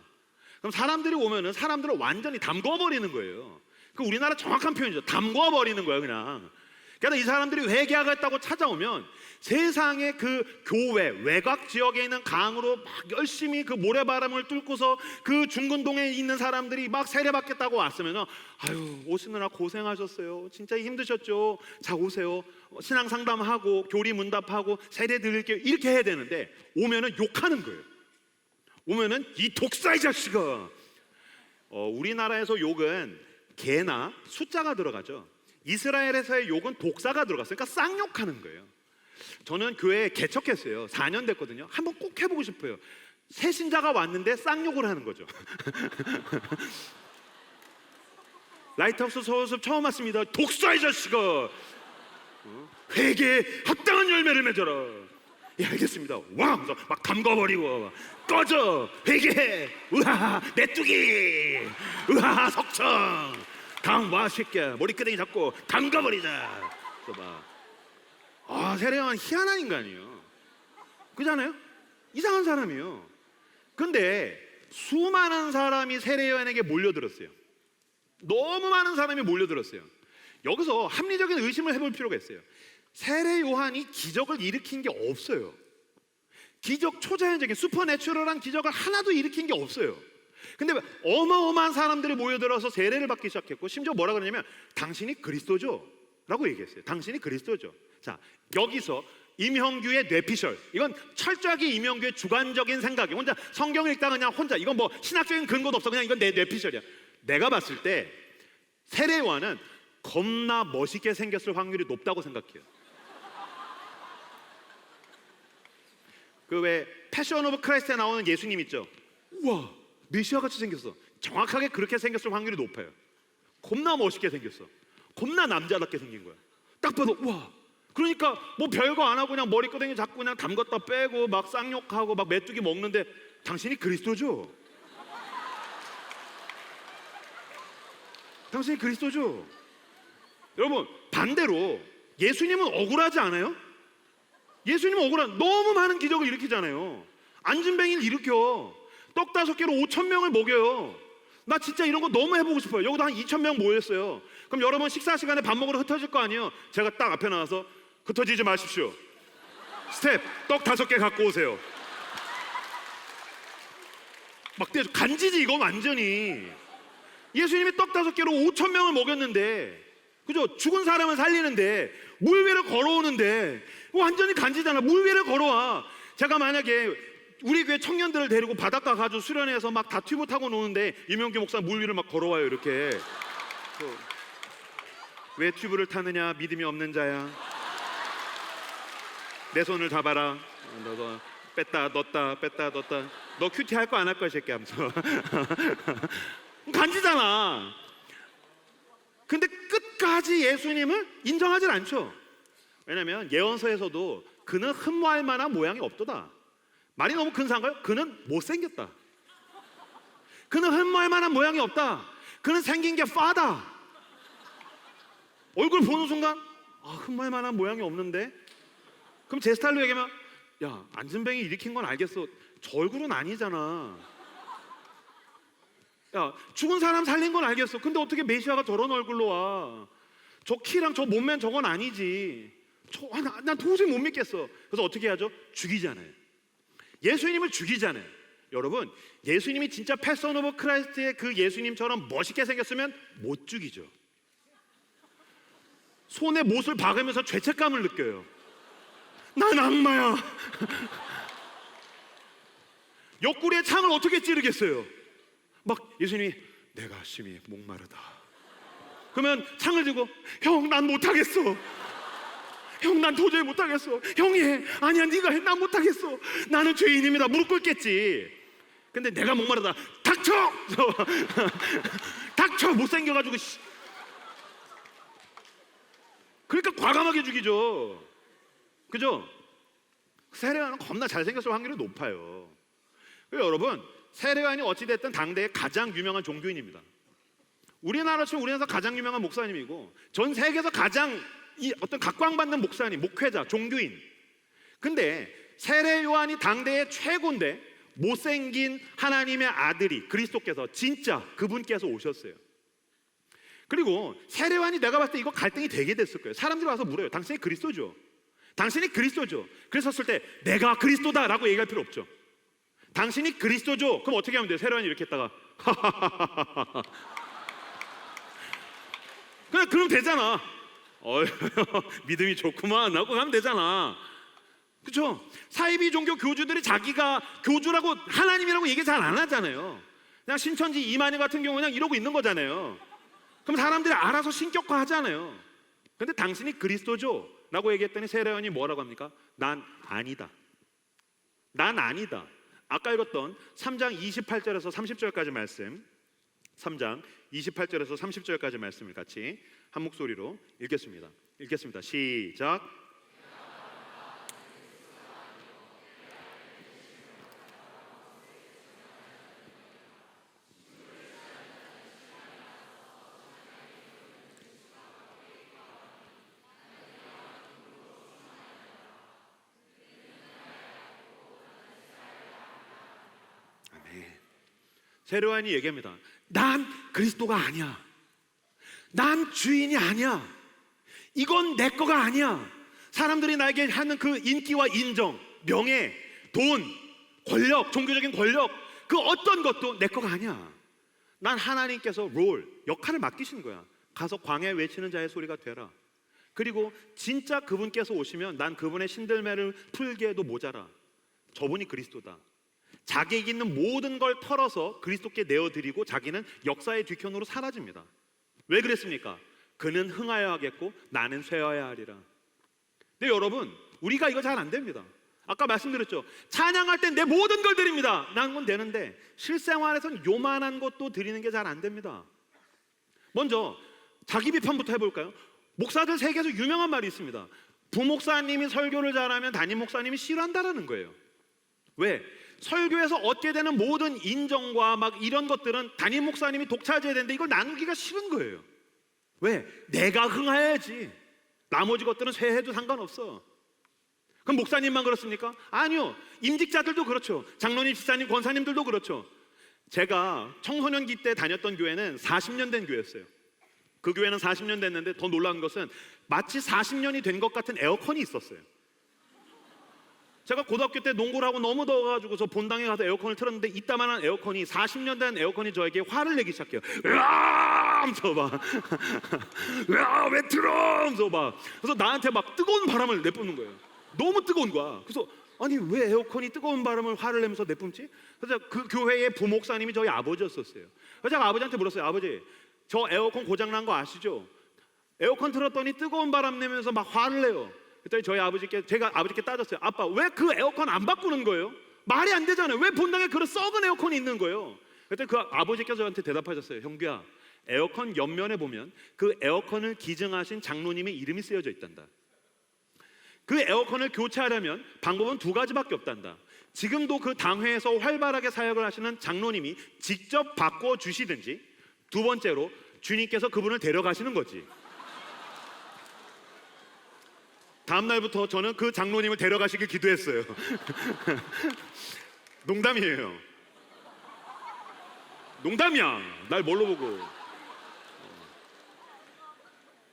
그럼 사람들이 오면은 사람들을 완전히 담궈버리는 거예요. 그 우리나라 정확한 표현이죠. 담궈버리는 거예요, 그냥. 그러니까 이 사람들이 회개하겠다고 찾아오면 세상의 그 교회 외곽 지역에 있는 강으로 막 열심히 그 모래바람을 뚫고서 그 중근동에 있는 사람들이 막 세례받겠다고 왔으면, 아유 오시느라 고생하셨어요. 진짜 힘드셨죠. 자 오세요. 신앙 상담하고 교리 문답하고 세례 드릴게요. 이렇게 해야 되는데 오면은 욕하는 거예요. 오면은 이 독사의 자식아. 우리나라에서 욕은 개나 숫자가 들어가죠. 이스라엘에서의 욕은 독사가 들어갔어요. 그러니까 쌍욕하는 거예요. 저는 교회에 개척했어요. 4년 됐거든요. 한번 꼭 해보고 싶어요. 새 신자가 왔는데 쌍욕을 하는 거죠. 라이트하우스 서울숲 처음 왔습니다. 독사의 자식아. 회개에 합당한 열매를 맺어라. 예, 알겠습니다. 와, 막 담궈버리고 꺼져. 회개해. 으하 메뚜기. 으하 석청. 와 새끼야. 머리끄댕이 잡고 담가버리자. 세례 요한 희한한 인간이에요. 그잖아요? 이상한 사람이에요. 근데 수많은 사람이 세례 요한에게 몰려들었어요. 너무 많은 사람이 몰려들었어요. 여기서 합리적인 의심을 해볼 필요가 있어요. 세례 요한이 기적을 일으킨 게 없어요. 기적, 초자연적인 슈퍼내추럴한 기적을 하나도 일으킨 게 없어요. 근데 어마어마한 사람들이 모여들어서 세례를 받기 시작했고, 심지어 뭐라 그러냐면 당신이 그리스도죠 라고 얘기했어요. 당신이 그리스도죠. 자, 여기서 임형규의 뇌피셜, 이건 철저하게 임형규의 주관적인 생각이, 혼자 성경을 읽다가 그냥 혼자, 이건 뭐 신학적인 근거도 없어, 그냥 이건 내 뇌피셜이야. 내가 봤을 때 세례 요한은 겁나 멋있게 생겼을 확률이 높다고 생각해요. 그 왜 패션 오브 크라이스트에 나오는 예수님 있죠? 우와, 메시아 같이 생겼어. 정확하게 그렇게 생겼을 확률이 높아요. 겁나 멋있게 생겼어. 겁나 남자답게 생긴 거야. 딱 봐도 우와. 그러니까 뭐 별거 안 하고 그냥 머리끄댕이 잡고 그냥 담갔다 빼고 막 쌍욕하고 막 메뚜기 먹는데 당신이 그리스도죠? 당신이 그리스도죠? 여러분, 반대로 예수님은 억울하지 않아요? 예수님은 너무 많은 기적을 일으키잖아요. 안진뱅이를 일으켜 떡 5개로 5,000명을 먹여요. 나 진짜 이런 거 너무 해보고 싶어요. 여기도 한 2,000명 모였어요. 그럼 여러분 식사 시간에 밥 먹으러 흩어질 거 아니에요? 제가 딱 앞에 나와서 흩어지지 마십시오. 스텝, 떡 5개 갖고 오세요. 막 떼줘. 간지지 이건 완전히. 예수님이 떡 5개로 5,000명을 먹였는데, 그죠? 죽은 사람을 살리는데 물 위를 걸어오는데 완전히 간지잖아. 물 위를 걸어와. 제가 만약에 우리 교회 청년들을 데리고 바닷가 가지고 수련회에서 막 다 튜브 타고 노는데 임용규 목사 물 위를 막 걸어와요 이렇게. 왜 튜브를 타느냐? 믿음이 없는 자야. 내 손을 잡아라. 너가 뺐다 넣었다 뺐다 넣었다. 너 큐티 할 거 안 할 거야 새끼 하면서. 간지잖아. 근데 끝까지 예수님을 인정하지 않죠. 왜냐하면 예언서에서도 그는 흠모할 만한 모양이 없도다. 말이 너무 근사한가요? 그는 못생겼다. 그는 흠모할 만한 모양이 없다. 그는 생긴 게 파다. 얼굴 보는 순간 흠모할 만한 모양이 없는데? 그럼 제 스타일로 얘기하면, 야, 안진뱅이 일으킨 건 알겠어. 저 얼굴은 아니잖아. 야, 죽은 사람 살린 건 알겠어. 근데 어떻게 메시아가 저런 얼굴로 와? 저 키랑 저 몸매는 저건 아니지. 난 도저히 못 믿겠어. 그래서 어떻게 하죠? 죽이잖아요. 예수님을 죽이잖아요. 여러분, 예수님이 진짜 패션 오브 크라이스트의 그 예수님처럼 멋있게 생겼으면 못 죽이죠. 손에 못을 박으면서 죄책감을 느껴요. 난 악마야. 옆구리에 창을 어떻게 찌르겠어요? 막 예수님이 내가 심히 목마르다. 그러면 창을 들고 형, 난 못하겠어. 형, 난 도저히 못하겠어. 형이 해. 아니야, 네가 해. 난 못하겠어. 나는 죄인입니다. 무릎 꿇겠지. 근데 내가 목마르다. 닥쳐! 닥쳐! 못생겨가지고. 그러니까 과감하게 죽이죠. 그죠? 세례요한은 겁나 잘생겼을 확률이 높아요. 여러분, 세례요한이 어찌됐든 당대의 가장 유명한 종교인입니다. 우리나라 치면 우리나라에서 가장 유명한 목사님이고 전 세계에서 가장 어떤 각광받는 목사님, 목회자, 종교인. 근데 세례요한이 당대의 최고인데 못생긴 하나님의 아들이 그리스도께서 진짜 그분께서 오셨어요. 그리고 세례요한이 내가 봤을 때 이거 갈등이 되게 됐을 거예요. 사람들이 와서 물어요. 당신이 그리스도죠? 당신이 그리스도죠? 그랬었을 때 내가 그리스도다라고 얘기할 필요 없죠. 당신이 그리스도죠? 그럼 어떻게 하면 돼요? 세례요한이 이렇게 했다가 그냥 그러면 되잖아. 믿음이 좋구만 하고 가면 되잖아. 그렇죠? 사이비 종교 교주들이 자기가 교주라고 하나님이라고 얘기 잘 안 하잖아요. 그냥 신천지 이만희 같은 경우 그냥 이러고 있는 거잖아요. 그럼 사람들이 알아서 신격화 하잖아요. 근데 당신이 그리스도죠? 라고 얘기했더니 세례요한이 뭐라고 합니까? 난 아니다. 난 아니다. 아까 읽었던 3장 28절에서 30절까지 말씀, 3장 28절에서 30절까지 말씀을 같이 한 목소리로 읽겠습니다. 시작. 세례요한이 얘기합니다. 난 그리스도가 아니야. 난 주인이 아니야. 이건 내 거가 아니야. 사람들이 나에게 하는 그 인기와 인정, 명예, 돈, 권력, 종교적인 권력, 그 어떤 것도 내 거가 아니야. 난 하나님께서 역할을 맡기신 거야. 가서 광야에 외치는 자의 소리가 되라. 그리고 진짜 그분께서 오시면 난 그분의 신들매를 풀기에도 모자라. 저분이 그리스도다. 자기에게 있는 모든 걸 털어서 그리스도께 내어드리고 자기는 역사의 뒤편으로 사라집니다. 왜 그랬습니까? 그는 흥하여 하겠고 나는 쇠하여 하리라. 근데 여러분, 우리가 이거 잘 안 됩니다. 아까 말씀드렸죠. 찬양할 땐 내 모든 걸 드립니다 라는 건 되는데 실생활에선 요만한 것도 드리는 게 잘 안 됩니다. 먼저 자기 비판부터 해볼까요? 목사들 세계에서 유명한 말이 있습니다. 부목사님이 설교를 잘하면 담임 목사님이 싫어한다라는 거예요. 왜? 설교에서 얻게 되는 모든 인정과 막 이런 것들은 담임 목사님이 독차지해야 되는데 이걸 나누기가 싫은 거예요. 왜? 내가 흥해야지. 나머지 것들은 쇠해도 상관없어. 그럼 목사님만 그렇습니까? 아니요. 임직자들도 그렇죠. 장로님, 집사님, 권사님들도 그렇죠. 제가 청소년기 때 다녔던 교회는 40년 된 교회였어요. 그 교회는 40년 됐는데 더 놀라운 것은 마치 40년이 된 것 같은 에어컨이 있었어요. 제가 고등학교 때 농구를 하고 너무 더워가지고 저 본당에 가서 에어컨을 틀었는데 이따만한 에어컨이 40년 된 에어컨이 저에게 화를 내기 시작해요. 으아! 하면서 막 으아! 왜 틀어? 하면서 막 그래서 나한테 막 뜨거운 바람을 내뿜는 거예요. 너무 뜨거운 거야. 그래서 아니 왜 에어컨이 뜨거운 바람을 화를 내면서 내뿜지? 그래서 그 교회의 부목사님이 저희 아버지였었어요. 그래서 제가 아버지한테 물었어요. 아버지, 저 에어컨 고장난 거 아시죠? 에어컨 틀었더니 뜨거운 바람 내면서 막 화를 내요. 그랬더니 제가 아버지께 따졌어요. 아빠, 왜 그 에어컨 안 바꾸는 거예요? 말이 안 되잖아요. 왜 본당에 그런 썩은 에어컨이 있는 거예요? 그랬더니 그 아버지께서 저한테 대답하셨어요. 형규야, 에어컨 옆면에 보면 그 에어컨을 기증하신 장로님의 이름이 쓰여져 있단다. 그 에어컨을 교체하려면 방법은 두 가지밖에 없단다. 지금도 그 당회에서 활발하게 사역을 하시는 장로님이 직접 바꿔주시든지, 두 번째로 주님께서 그분을 데려가시는 거지. 다음 날부터 저는 그 장로님을 데려가시길 기도했어요. 농담이에요. 농담이야. 날 뭘로 보고.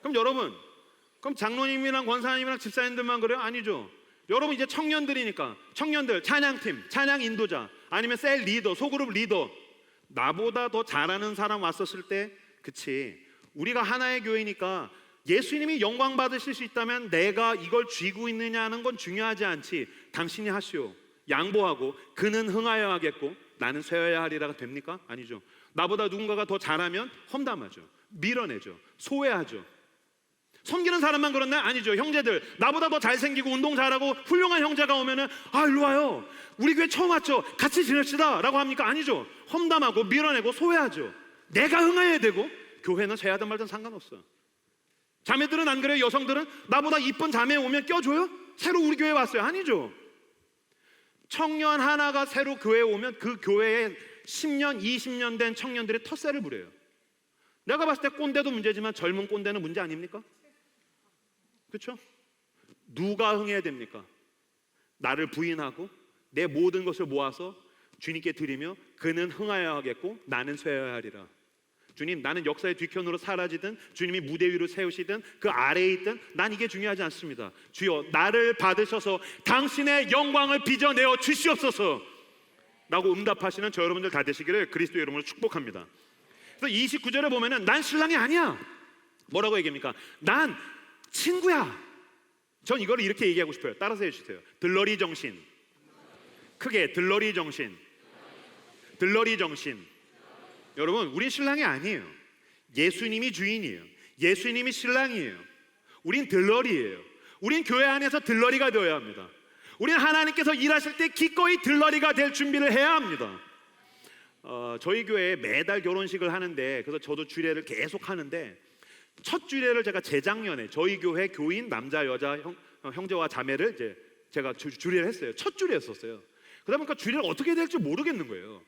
그럼 여러분, 그럼 장로님이랑 권사님이랑 집사님들만 그래요? 아니죠. 여러분 이제 청년들이니까 청년들, 찬양팀, 찬양 인도자, 아니면 셀 리더, 소그룹 리더, 나보다 더 잘하는 사람 왔었을 때, 그치, 우리가 하나의 교회니까 예수님이 영광 받으실 수 있다면 내가 이걸 쥐고 있느냐는 건 중요하지 않지. 당신이 하시오. 양보하고 그는 흥하여 하겠고 나는 쇠하여 하리라가 됩니까? 아니죠. 나보다 누군가가 더 잘하면 험담하죠. 밀어내죠. 소외하죠. 섬기는 사람만 그렇나? 아니죠. 형제들, 나보다 더 잘생기고 운동 잘하고 훌륭한 형제가 오면은 일로 와요. 우리 교회 처음 왔죠. 같이 지냅시다 라고 합니까? 아니죠. 험담하고 밀어내고 소외하죠. 내가 흥해야 되고 교회는 쇠하든 말든 상관없어. 자매들은 안 그래요? 여성들은 나보다 이쁜 자매 오면 껴줘요? 새로 우리 교회 왔어요? 아니죠. 청년 하나가 새로 교회에 오면 그 교회에 10년, 20년 된 청년들이 텃세를 부려요. 내가 봤을 때 꼰대도 문제지만 젊은 꼰대는 문제 아닙니까? 그렇죠? 누가 흥해야 됩니까? 나를 부인하고 내 모든 것을 모아서 주님께 드리며 그는 흥하여 하겠고 나는 쇠하여 하리라. 주님, 나는 역사의 뒤편으로 사라지든 주님이 무대 위로 세우시든 그 아래에 있든 난 이게 중요하지 않습니다. 주여, 나를 받으셔서 당신의 영광을 빚어내어 주시옵소서 라고 응답하시는 저 여러분들 다 되시기를 그리스도의 이름으로 축복합니다. 그래서 29절에 보면은 난 신랑이 아니야. 뭐라고 얘기합니까? 난 친구야. 전 이걸 이렇게 얘기하고 싶어요. 따라서 해주세요. 들러리 정신. 크게 들러리 정신. 들러리 정신. 여러분, 우린 신랑이 아니에요. 예수님이 주인이에요. 예수님이 신랑이에요. 우린 들러리예요. 우린 교회 안에서 들러리가 되어야 합니다. 우린 하나님께서 일하실 때 기꺼이 들러리가 될 준비를 해야 합니다. 저희 교회에 매달 결혼식을 하는데, 그래서 저도 주례를 계속 하는데, 첫 주례를 제가 재작년에 저희 교회 교인 남자 여자 형제와 자매를 이제 제가 주례를 했어요. 첫 주례였었어요. 그러다 보니까 주례를 어떻게 해야 될지 모르겠는 거예요.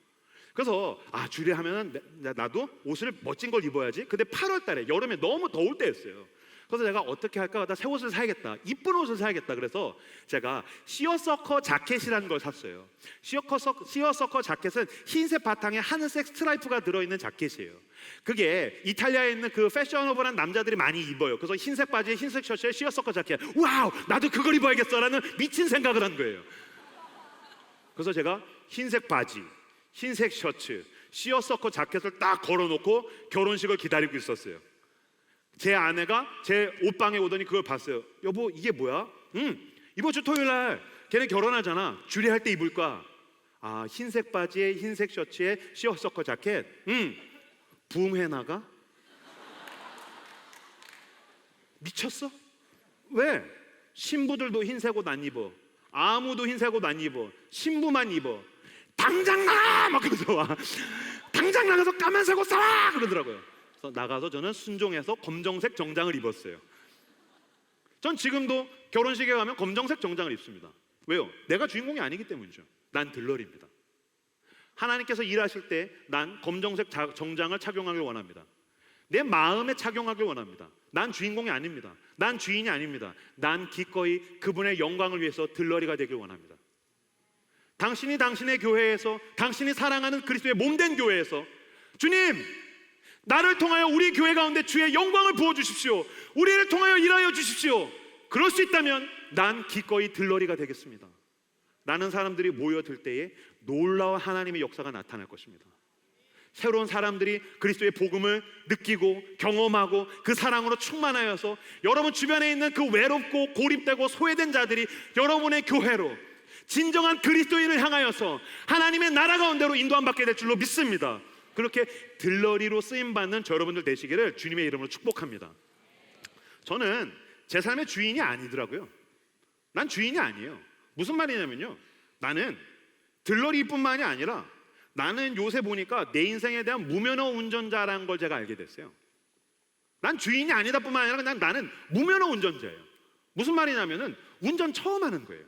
그래서 주례하면은 나도 옷을 멋진 걸 입어야지. 근데 8월 달에 여름에 너무 더울 때였어요. 그래서 제가 어떻게 할까 하다 새 옷을 사야겠다, 이쁜 옷을 사야겠다. 그래서 제가 시어서커 자켓이라는 걸 샀어요. 시어서커 자켓은 흰색 바탕에 하늘색 스트라이프가 들어있는 자켓이에요. 그게 이탈리아에 있는 그 패셔너블한 남자들이 많이 입어요. 그래서 흰색 바지에 흰색 셔츠에 시어서커 자켓, 와우, 나도 그걸 입어야겠어라는 미친 생각을 한 거예요. 그래서 제가 흰색 바지, 흰색 셔츠, 시어서커 자켓을 딱 걸어놓고 결혼식을 기다리고 있었어요. 제 아내가 제 옷방에 오더니 그걸 봤어요. 여보, 이게 뭐야? 이번 주 토요일 날 걔네 결혼하잖아. 주례할 때 입을 거야. 아, 흰색 바지에 흰색 셔츠에 시어서커 자켓. 부흥회 나가? 미쳤어? 왜? 신부들도 흰색 옷 안 입어. 아무도 흰색 옷 안 입어. 신부만 입어. 당장 나가! 막 그러면서 와. 당장 나가서 까만색 옷 사와! 그러더라고요. 그래서 나가서 저는 순종해서 검정색 정장을 입었어요. 전 지금도 결혼식에 가면 검정색 정장을 입습니다. 왜요? 내가 주인공이 아니기 때문이죠. 난 들러리입니다. 하나님께서 일하실 때 난 검정색 정장을 착용하길 원합니다. 내 마음에 착용하길 원합니다. 난 주인공이 아닙니다. 난 주인이 아닙니다. 난 기꺼이 그분의 영광을 위해서 들러리가 되길 원합니다. 당신이 당신의 교회에서, 당신이 사랑하는 그리스도의 몸된 교회에서, 주님, 나를 통하여 우리 교회 가운데 주의 영광을 부어주십시오. 우리를 통하여 일하여 주십시오. 그럴 수 있다면 난 기꺼이 들러리가 되겠습니다. 라는 사람들이 모여들 때에 놀라운 하나님의 역사가 나타날 것입니다. 새로운 사람들이 그리스도의 복음을 느끼고 경험하고 그 사랑으로 충만하여서 여러분 주변에 있는 그 외롭고 고립되고 소외된 자들이 여러분의 교회로 진정한 그리스도인을 향하여서 하나님의 나라 가운데로 인도함 받게 될 줄로 믿습니다. 그렇게 들러리로 쓰임받는 저 여러분들 되시기를 주님의 이름으로 축복합니다. 저는 제 삶의 주인이 아니더라고요. 난 주인이 아니에요. 무슨 말이냐면요, 나는 들러리뿐만이 아니라 나는 요새 보니까 내 인생에 대한 무면허 운전자라는 걸 제가 알게 됐어요. 난 주인이 아니다 뿐만 아니라 그냥 나는 무면허 운전자예요. 무슨 말이냐면은 운전 처음 하는 거예요.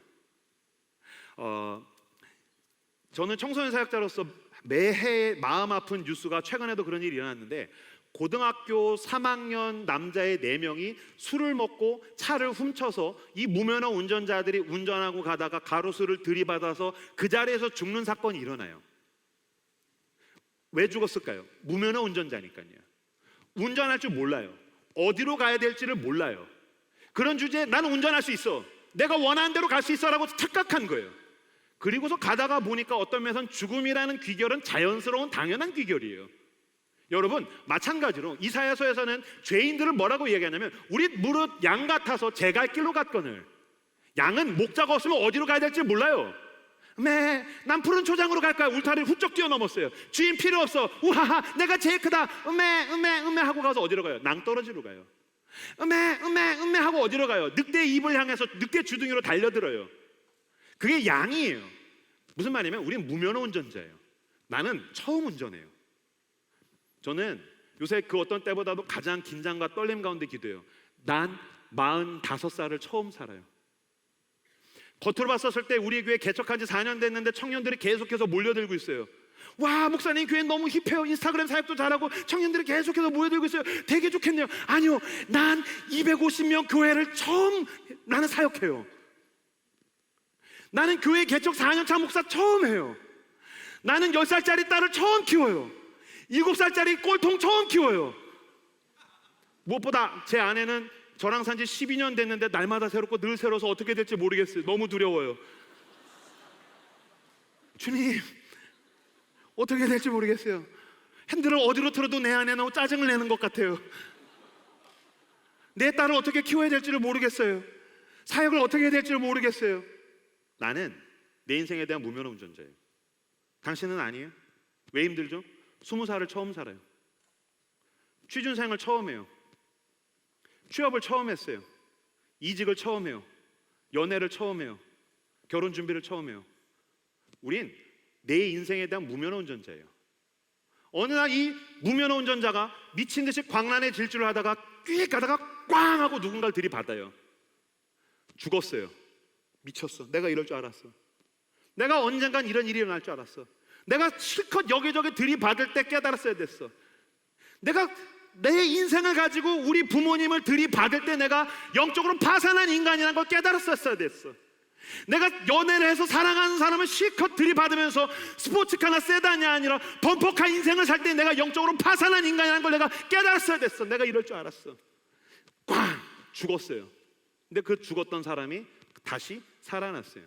저는 청소년 사역자로서 매해 마음 아픈 뉴스가 최근에도 그런 일이 일어났는데, 고등학교 3학년 남자의 4명이 술을 먹고 차를 훔쳐서 이 무면허 운전자들이 운전하고 가다가 가로수를 들이받아서 그 자리에서 죽는 사건이 일어나요. 왜 죽었을까요? 무면허 운전자니까요. 운전할 줄 몰라요. 어디로 가야 될지를 몰라요. 그런 주제에 나는 운전할 수 있어, 내가 원하는 대로 갈 수 있어 라고 착각한 거예요. 그리고서 가다가 보니까 어떤 면에서는 죽음이라는 귀결은 자연스러운 당연한 귀결이에요. 여러분, 마찬가지로 이사야서에서는 죄인들을 뭐라고 얘기하냐면, 우리 무릇 양 같아서 제 갈 길로 갔거늘. 양은 목자가 없으면 어디로 가야 될지 몰라요. 난 푸른 초장으로 갈 거야. 울타리를 훌쩍 뛰어넘었어요. 주인 필요 없어. 우하하, 내가 제일 크다. 하고 가서 어디로 가요? 낭떠러지로 가요. 하고 어디로 가요? 늑대 입을 향해서 늑대 주둥이로 달려들어요. 그게 양이에요. 무슨 말이냐면 우린 무면허 운전자예요. 나는 처음 운전해요. 저는 요새 그 어떤 때보다도 가장 긴장과 떨림 가운데 기도해요. 난 45살을 처음 살아요. 겉으로 봤었을 때 우리 교회 개척한 지 4년 됐는데 청년들이 계속해서 몰려들고 있어요. 와, 목사님 교회 너무 힙해요. 인스타그램 사역도 잘하고 청년들이 계속해서 모여들고 있어요. 되게 좋겠네요. 아니요, 난 250명 교회를 처음 나는 사역해요. 나는 교회 개척 4년차 목사 처음 해요. 나는 10살짜리 딸을 처음 키워요. 7살짜리 꼴통 처음 키워요. 무엇보다 제 아내는 저랑 산지 12년 됐는데 날마다 새롭고 늘 새로워서 어떻게 될지 모르겠어요. 너무 두려워요. 주님, 어떻게 될지 모르겠어요. 핸들을 어디로 틀어도 내 안에 짜증을 내는 것 같아요. 내 딸을 어떻게 키워야 될지를 모르겠어요. 사역을 어떻게 해야 될지를 모르겠어요. 나는 내 인생에 대한 무면허 운전자예요. 당신은 아니에요? 왜 힘들죠? 20살을 처음 살아요. 취준생을 처음 해요. 취업을 처음 했어요. 이직을 처음 해요. 연애를 처음 해요. 결혼 준비를 처음 해요. 우린 내 인생에 대한 무면허 운전자예요. 어느 날 이 무면허 운전자가 미친 듯이 광란의 질주를 하다가 꽤 가다가 꽝 하고 누군가를 들이받아요. 죽었어요. 미쳤어. 내가 이럴 줄 알았어. 내가 언젠간 이런 일이 일어날 줄 알았어. 내가 실컷 여기저기 들이받을 때 깨달았어야 됐어. 내가 내 인생을 가지고 우리 부모님을 들이받을 때 내가 영적으로 파산한 인간이라는 걸 깨달았어야 됐어. 내가 연애를 해서 사랑하는 사람을 실컷 들이받으면서 스포츠카나 세단이 아니라 범퍼카 인생을 살 때 내가 영적으로 파산한 인간이라는 걸 내가 깨달았어야 됐어. 내가 이럴 줄 알았어. 꽝! 죽었어요. 근데 그 죽었던 사람이 다시 살아났어요.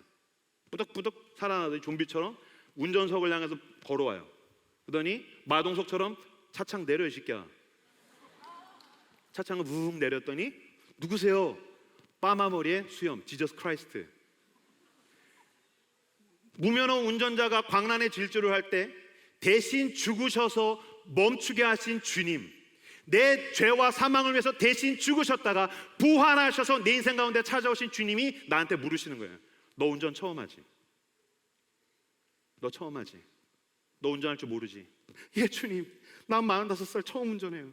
뿌덕뿌덕 살아나더니 좀비처럼 운전석을 향해서 걸어와요. 그러더니 마동석처럼 차창 내려 이 새끼야. 차창을 묵 내렸더니 누구세요? 빠마머리에 수염, 지저스 크라이스트. 무면허 운전자가 광란의 질주를 할 때 대신 죽으셔서 멈추게 하신 주님, 내 죄와 사망을 위해서 대신 죽으셨다가 부활하셔서 내 인생 가운데 찾아오신 주님이 나한테 물으시는 거예요. 너 운전 처음 하지? 너 처음 하지? 너 운전할 줄 모르지? 예 주님, 난 45살 처음 운전해요.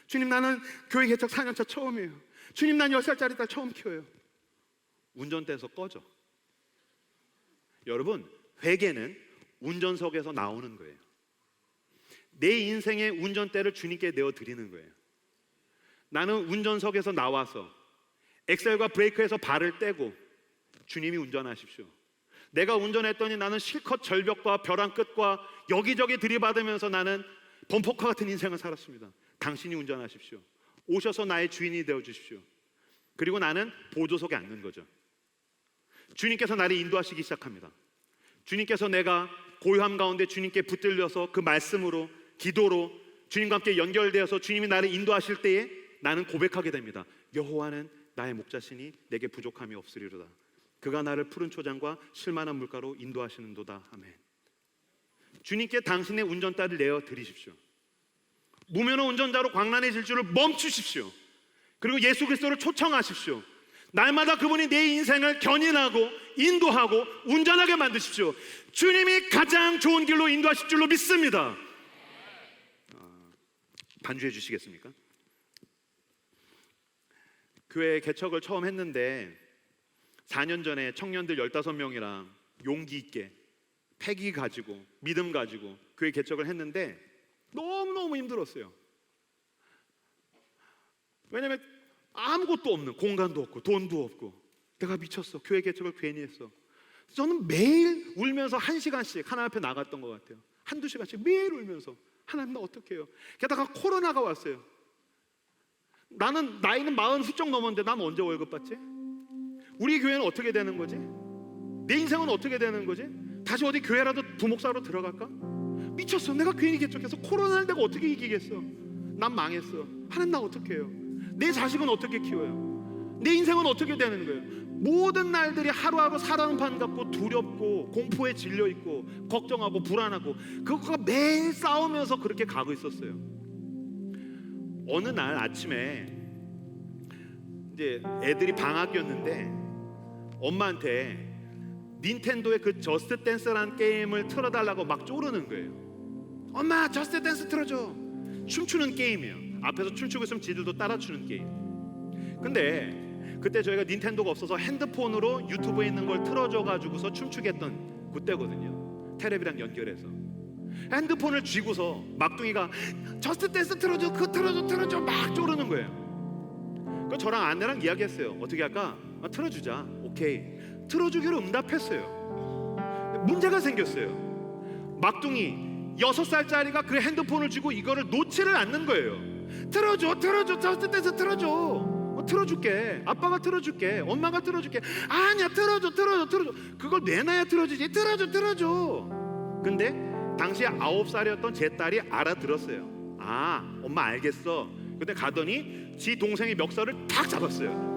주님, 나는 교회 개척 4년차 처음이에요. 주님, 난 10살짜리 딸 처음 키워요. 운전대에서 꺼져. 여러분, 회개는 운전석에서 나오는 거예요. 내 인생의 운전대를 주님께 내어드리는 거예요. 나는 운전석에서 나와서 엑셀과 브레이크에서 발을 떼고 주님이 운전하십시오. 내가 운전했더니 나는 실컷 절벽과 벼랑 끝과 여기저기 들이받으면서 나는 범퍼카 같은 인생을 살았습니다. 당신이 운전하십시오. 오셔서 나의 주인이 되어주십시오. 그리고 나는 보조석에 앉는 거죠. 주님께서 나를 인도하시기 시작합니다. 주님께서 내가 고요함 가운데 주님께 붙들려서 그 말씀으로, 기도로 주님과 함께 연결되어서 주님이 나를 인도하실 때에 나는 고백하게 됩니다. 여호와는 나의 목자시니 내게 부족함이 없으리로다. 그가 나를 푸른 초장과 실만한 물가로 인도하시는도다. 아멘. 주님께 당신의 운전대를 내어드리십시오. 무면허 운전자로 광란의 질주를 멈추십시오. 그리고 예수 그리스도를 초청하십시오. 날마다 그분이 내 인생을 견인하고 인도하고 운전하게 만드십시오. 주님이 가장 좋은 길로 인도하실 줄로 믿습니다. 반주해 주시겠습니까? 교회 개척을 처음 했는데 4년 전에 청년들 15명이랑 용기 있게 패기 가지고 믿음 가지고 교회 개척을 했는데 너무너무 힘들었어요. 왜냐면 아무것도 없는, 공간도 없고 돈도 없고 내가 미쳤어. 교회 개척을 괜히 했어. 저는 매일 울면서 1시간씩 하나님 앞에 나갔던 것 같아요. 한두 시간씩 매일 울면서 하나님 나 어떻게 해요? 게다가 코로나가 왔어요. 나는 나이는 40 훌쩍 넘었는데 난 언제 월급 받지? 우리 교회는 어떻게 되는 거지? 내 인생은 어떻게 되는 거지? 다시 어디 교회라도 부목사로 들어갈까? 미쳤어. 내가 괜히 개척해서 코로나를 내가 어떻게 이기겠어? 난 망했어. 하나님 나 어떻게 해요? 내 자식은 어떻게 키워요? 내 인생은 어떻게 되는 거예요? 모든 날들이 하루하루 사랑판 같고 두렵고 공포에 질려 있고 걱정하고 불안하고 그것과 매일 싸우면서 그렇게 가고 있었어요. 어느 날 아침에 이제 애들이 방학이었는데 엄마한테 닌텐도의 그 저스트 댄스라는 게임을 틀어달라고 막 쪼르는 거예요. 엄마 저스트 댄스 틀어줘. 춤추는 게임이에요. 앞에서 춤추고 있으면 지들도 따라추는 게임. 근데 그때 저희가 닌텐도가 없어서 핸드폰으로 유튜브에 있는 걸 틀어줘가지고서 춤추게 했던 그때거든요. 테레비랑 연결해서 핸드폰을 쥐고서 막둥이가 저스트 댄스 틀어줘, 그거 틀어줘 막 쪼르는 거예요. 그 저랑 아내랑 이야기했어요. 어떻게 할까? 틀어주자. 오케이. 틀어주기로 응답했어요. 문제가 생겼어요. 막둥이 6살짜리가 그 핸드폰을 쥐고 이거를 놓지를 않는 거예요. 틀어줘 저스트 댄스 틀어줘. 틀어줄게. 아빠가 틀어줄게. 엄마가 틀어줄게. 아니야 틀어줘. 그걸 내놔야 틀어주지. 틀어줘. 근데 당시에 9살이었던 제 딸이 알아들었어요. 아 엄마 알겠어. 근데 가더니 지 동생의 멱살을 탁 잡았어요.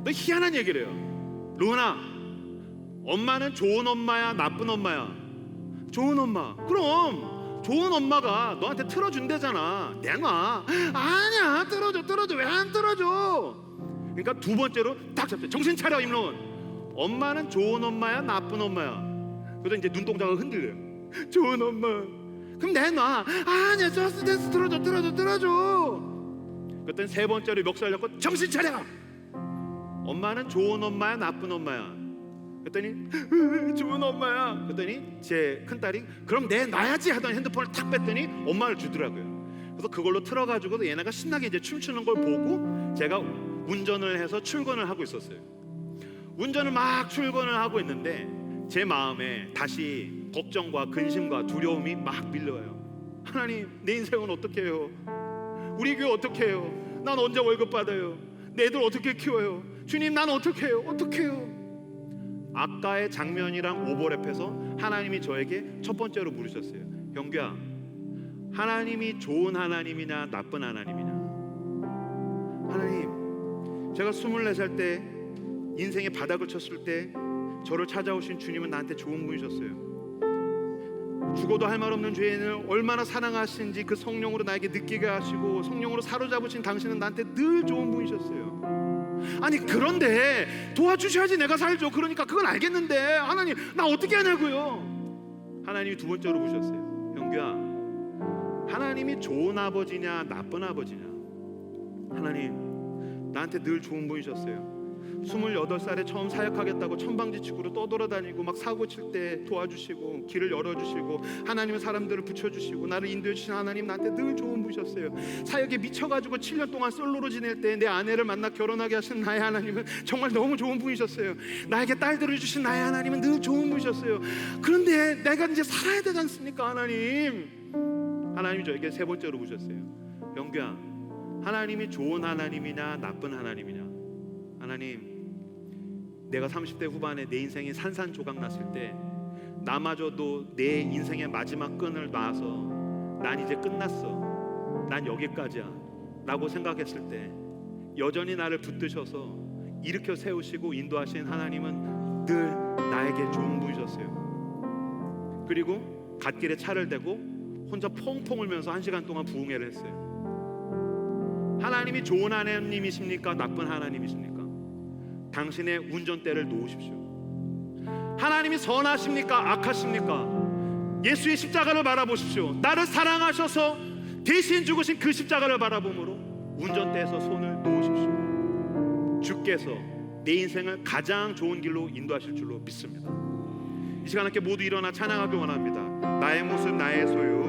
너 희한한 얘기를 해요. 루나, 엄마는 좋은 엄마야 나쁜 엄마야? 좋은 엄마. 그럼 좋은 엄마가 너한테 틀어준대잖아. 내놔. 아니야 틀어줘. 왜 안 틀어줘? 그러니까 두 번째로 딱 잡죠. 정신 차려 임로원. 엄마는 좋은 엄마야 나쁜 엄마야? 그래서 이제 눈동자가 흔들려요. 좋은 엄마. 그럼 내놔. 아니야 저스트 댄스 틀어줘. 그랬더니 세 번째로 멱살 잡고 정신 차려. 엄마는 좋은 엄마야 나쁜 엄마야? 그랬더니 좋은 엄마야. 그랬더니 제 큰딸이 그럼 내놔야지 하더니 핸드폰을 탁 뺐더니 엄마를 주더라고요. 그래서 그걸로 틀어가지고 얘네가 신나게 이제 춤추는 걸 보고 제가 운전을 해서 출근을 하고 있었어요. 운전을 막 출근을 하고 있는데 제 마음에 다시 걱정과 근심과 두려움이 막 밀려와요. 하나님 내 인생은 어떻게 해요? 우리 교회 어떻게 해요? 난 언제 월급 받아요? 내 애들 어떻게 키워요? 주님 난 어떻게 해요? 아까의 장면이랑 오버랩해서 하나님이 저에게 첫 번째로 물으셨어요. 영규야, 하나님이 좋은 하나님이냐 나쁜 하나님이냐? 하나님, 제가 24살 때 인생의 바닥을 쳤을 때 저를 찾아오신 주님은 나한테 좋은 분이셨어요. 죽어도 할 말 없는 죄인을 얼마나 사랑하신지 그 성령으로 나에게 느끼게 하시고 성령으로 사로잡으신 당신은 나한테 늘 좋은 분이셨어요. 아니 그런데 도와주셔야지 내가 살죠. 그러니까 그건 알겠는데 하나님 나 어떻게 하냐고요. 하나님이 두 번째로 보셨어요. 영규야, 하나님이 좋은 아버지냐 나쁜 아버지냐? 하나님 나한테 늘 좋은 분이셨어요. 28살에 처음 사역하겠다고 천방지축으로 떠돌아다니고 막 사고 칠 때 도와주시고 길을 열어주시고 하나님은 사람들을 붙여주시고 나를 인도해 주신 하나님 나한테 늘 좋은 분이셨어요. 사역에 미쳐가지고 7년 동안 솔로로 지낼 때 내 아내를 만나 결혼하게 하신 나의 하나님은 정말 너무 좋은 분이셨어요. 나에게 딸들을 주신 나의 하나님은 늘 좋은 분이셨어요. 그런데 내가 이제 살아야 되지 않습니까? 하나님이 저에게 세 번째로 보셨어요. 영규야, 하나님이 좋은 하나님이냐 나쁜 하나님이냐? 하나님, 내가 30대 후반에 내 인생이 산산조각 났을 때 나마저도 내 인생의 마지막 끈을 놔서 난 이제 끝났어, 난 여기까지야 라고 생각했을 때 여전히 나를 붙드셔서 일으켜 세우시고 인도하신 하나님은 늘 나에게 좋은 분이셨어요. 그리고 갓길에 차를 대고 혼자 펑펑 울면서 1시간 동안 부흥회를 했어요. 하나님이 좋은 하나님이십니까? 나쁜 하나님이십니까? 당신의 운전대를 놓으십시오. 하나님이 선하십니까? 악하십니까? 예수의 십자가를 바라보십시오. 나를 사랑하셔서 대신 죽으신 그 십자가를 바라보므로 운전대에서 손을 놓으십시오. 주께서 내 인생을 가장 좋은 길로 인도하실 줄로 믿습니다. 이 시간 함께 모두 일어나 찬양하기 원합니다. 나의 모습 나의 소유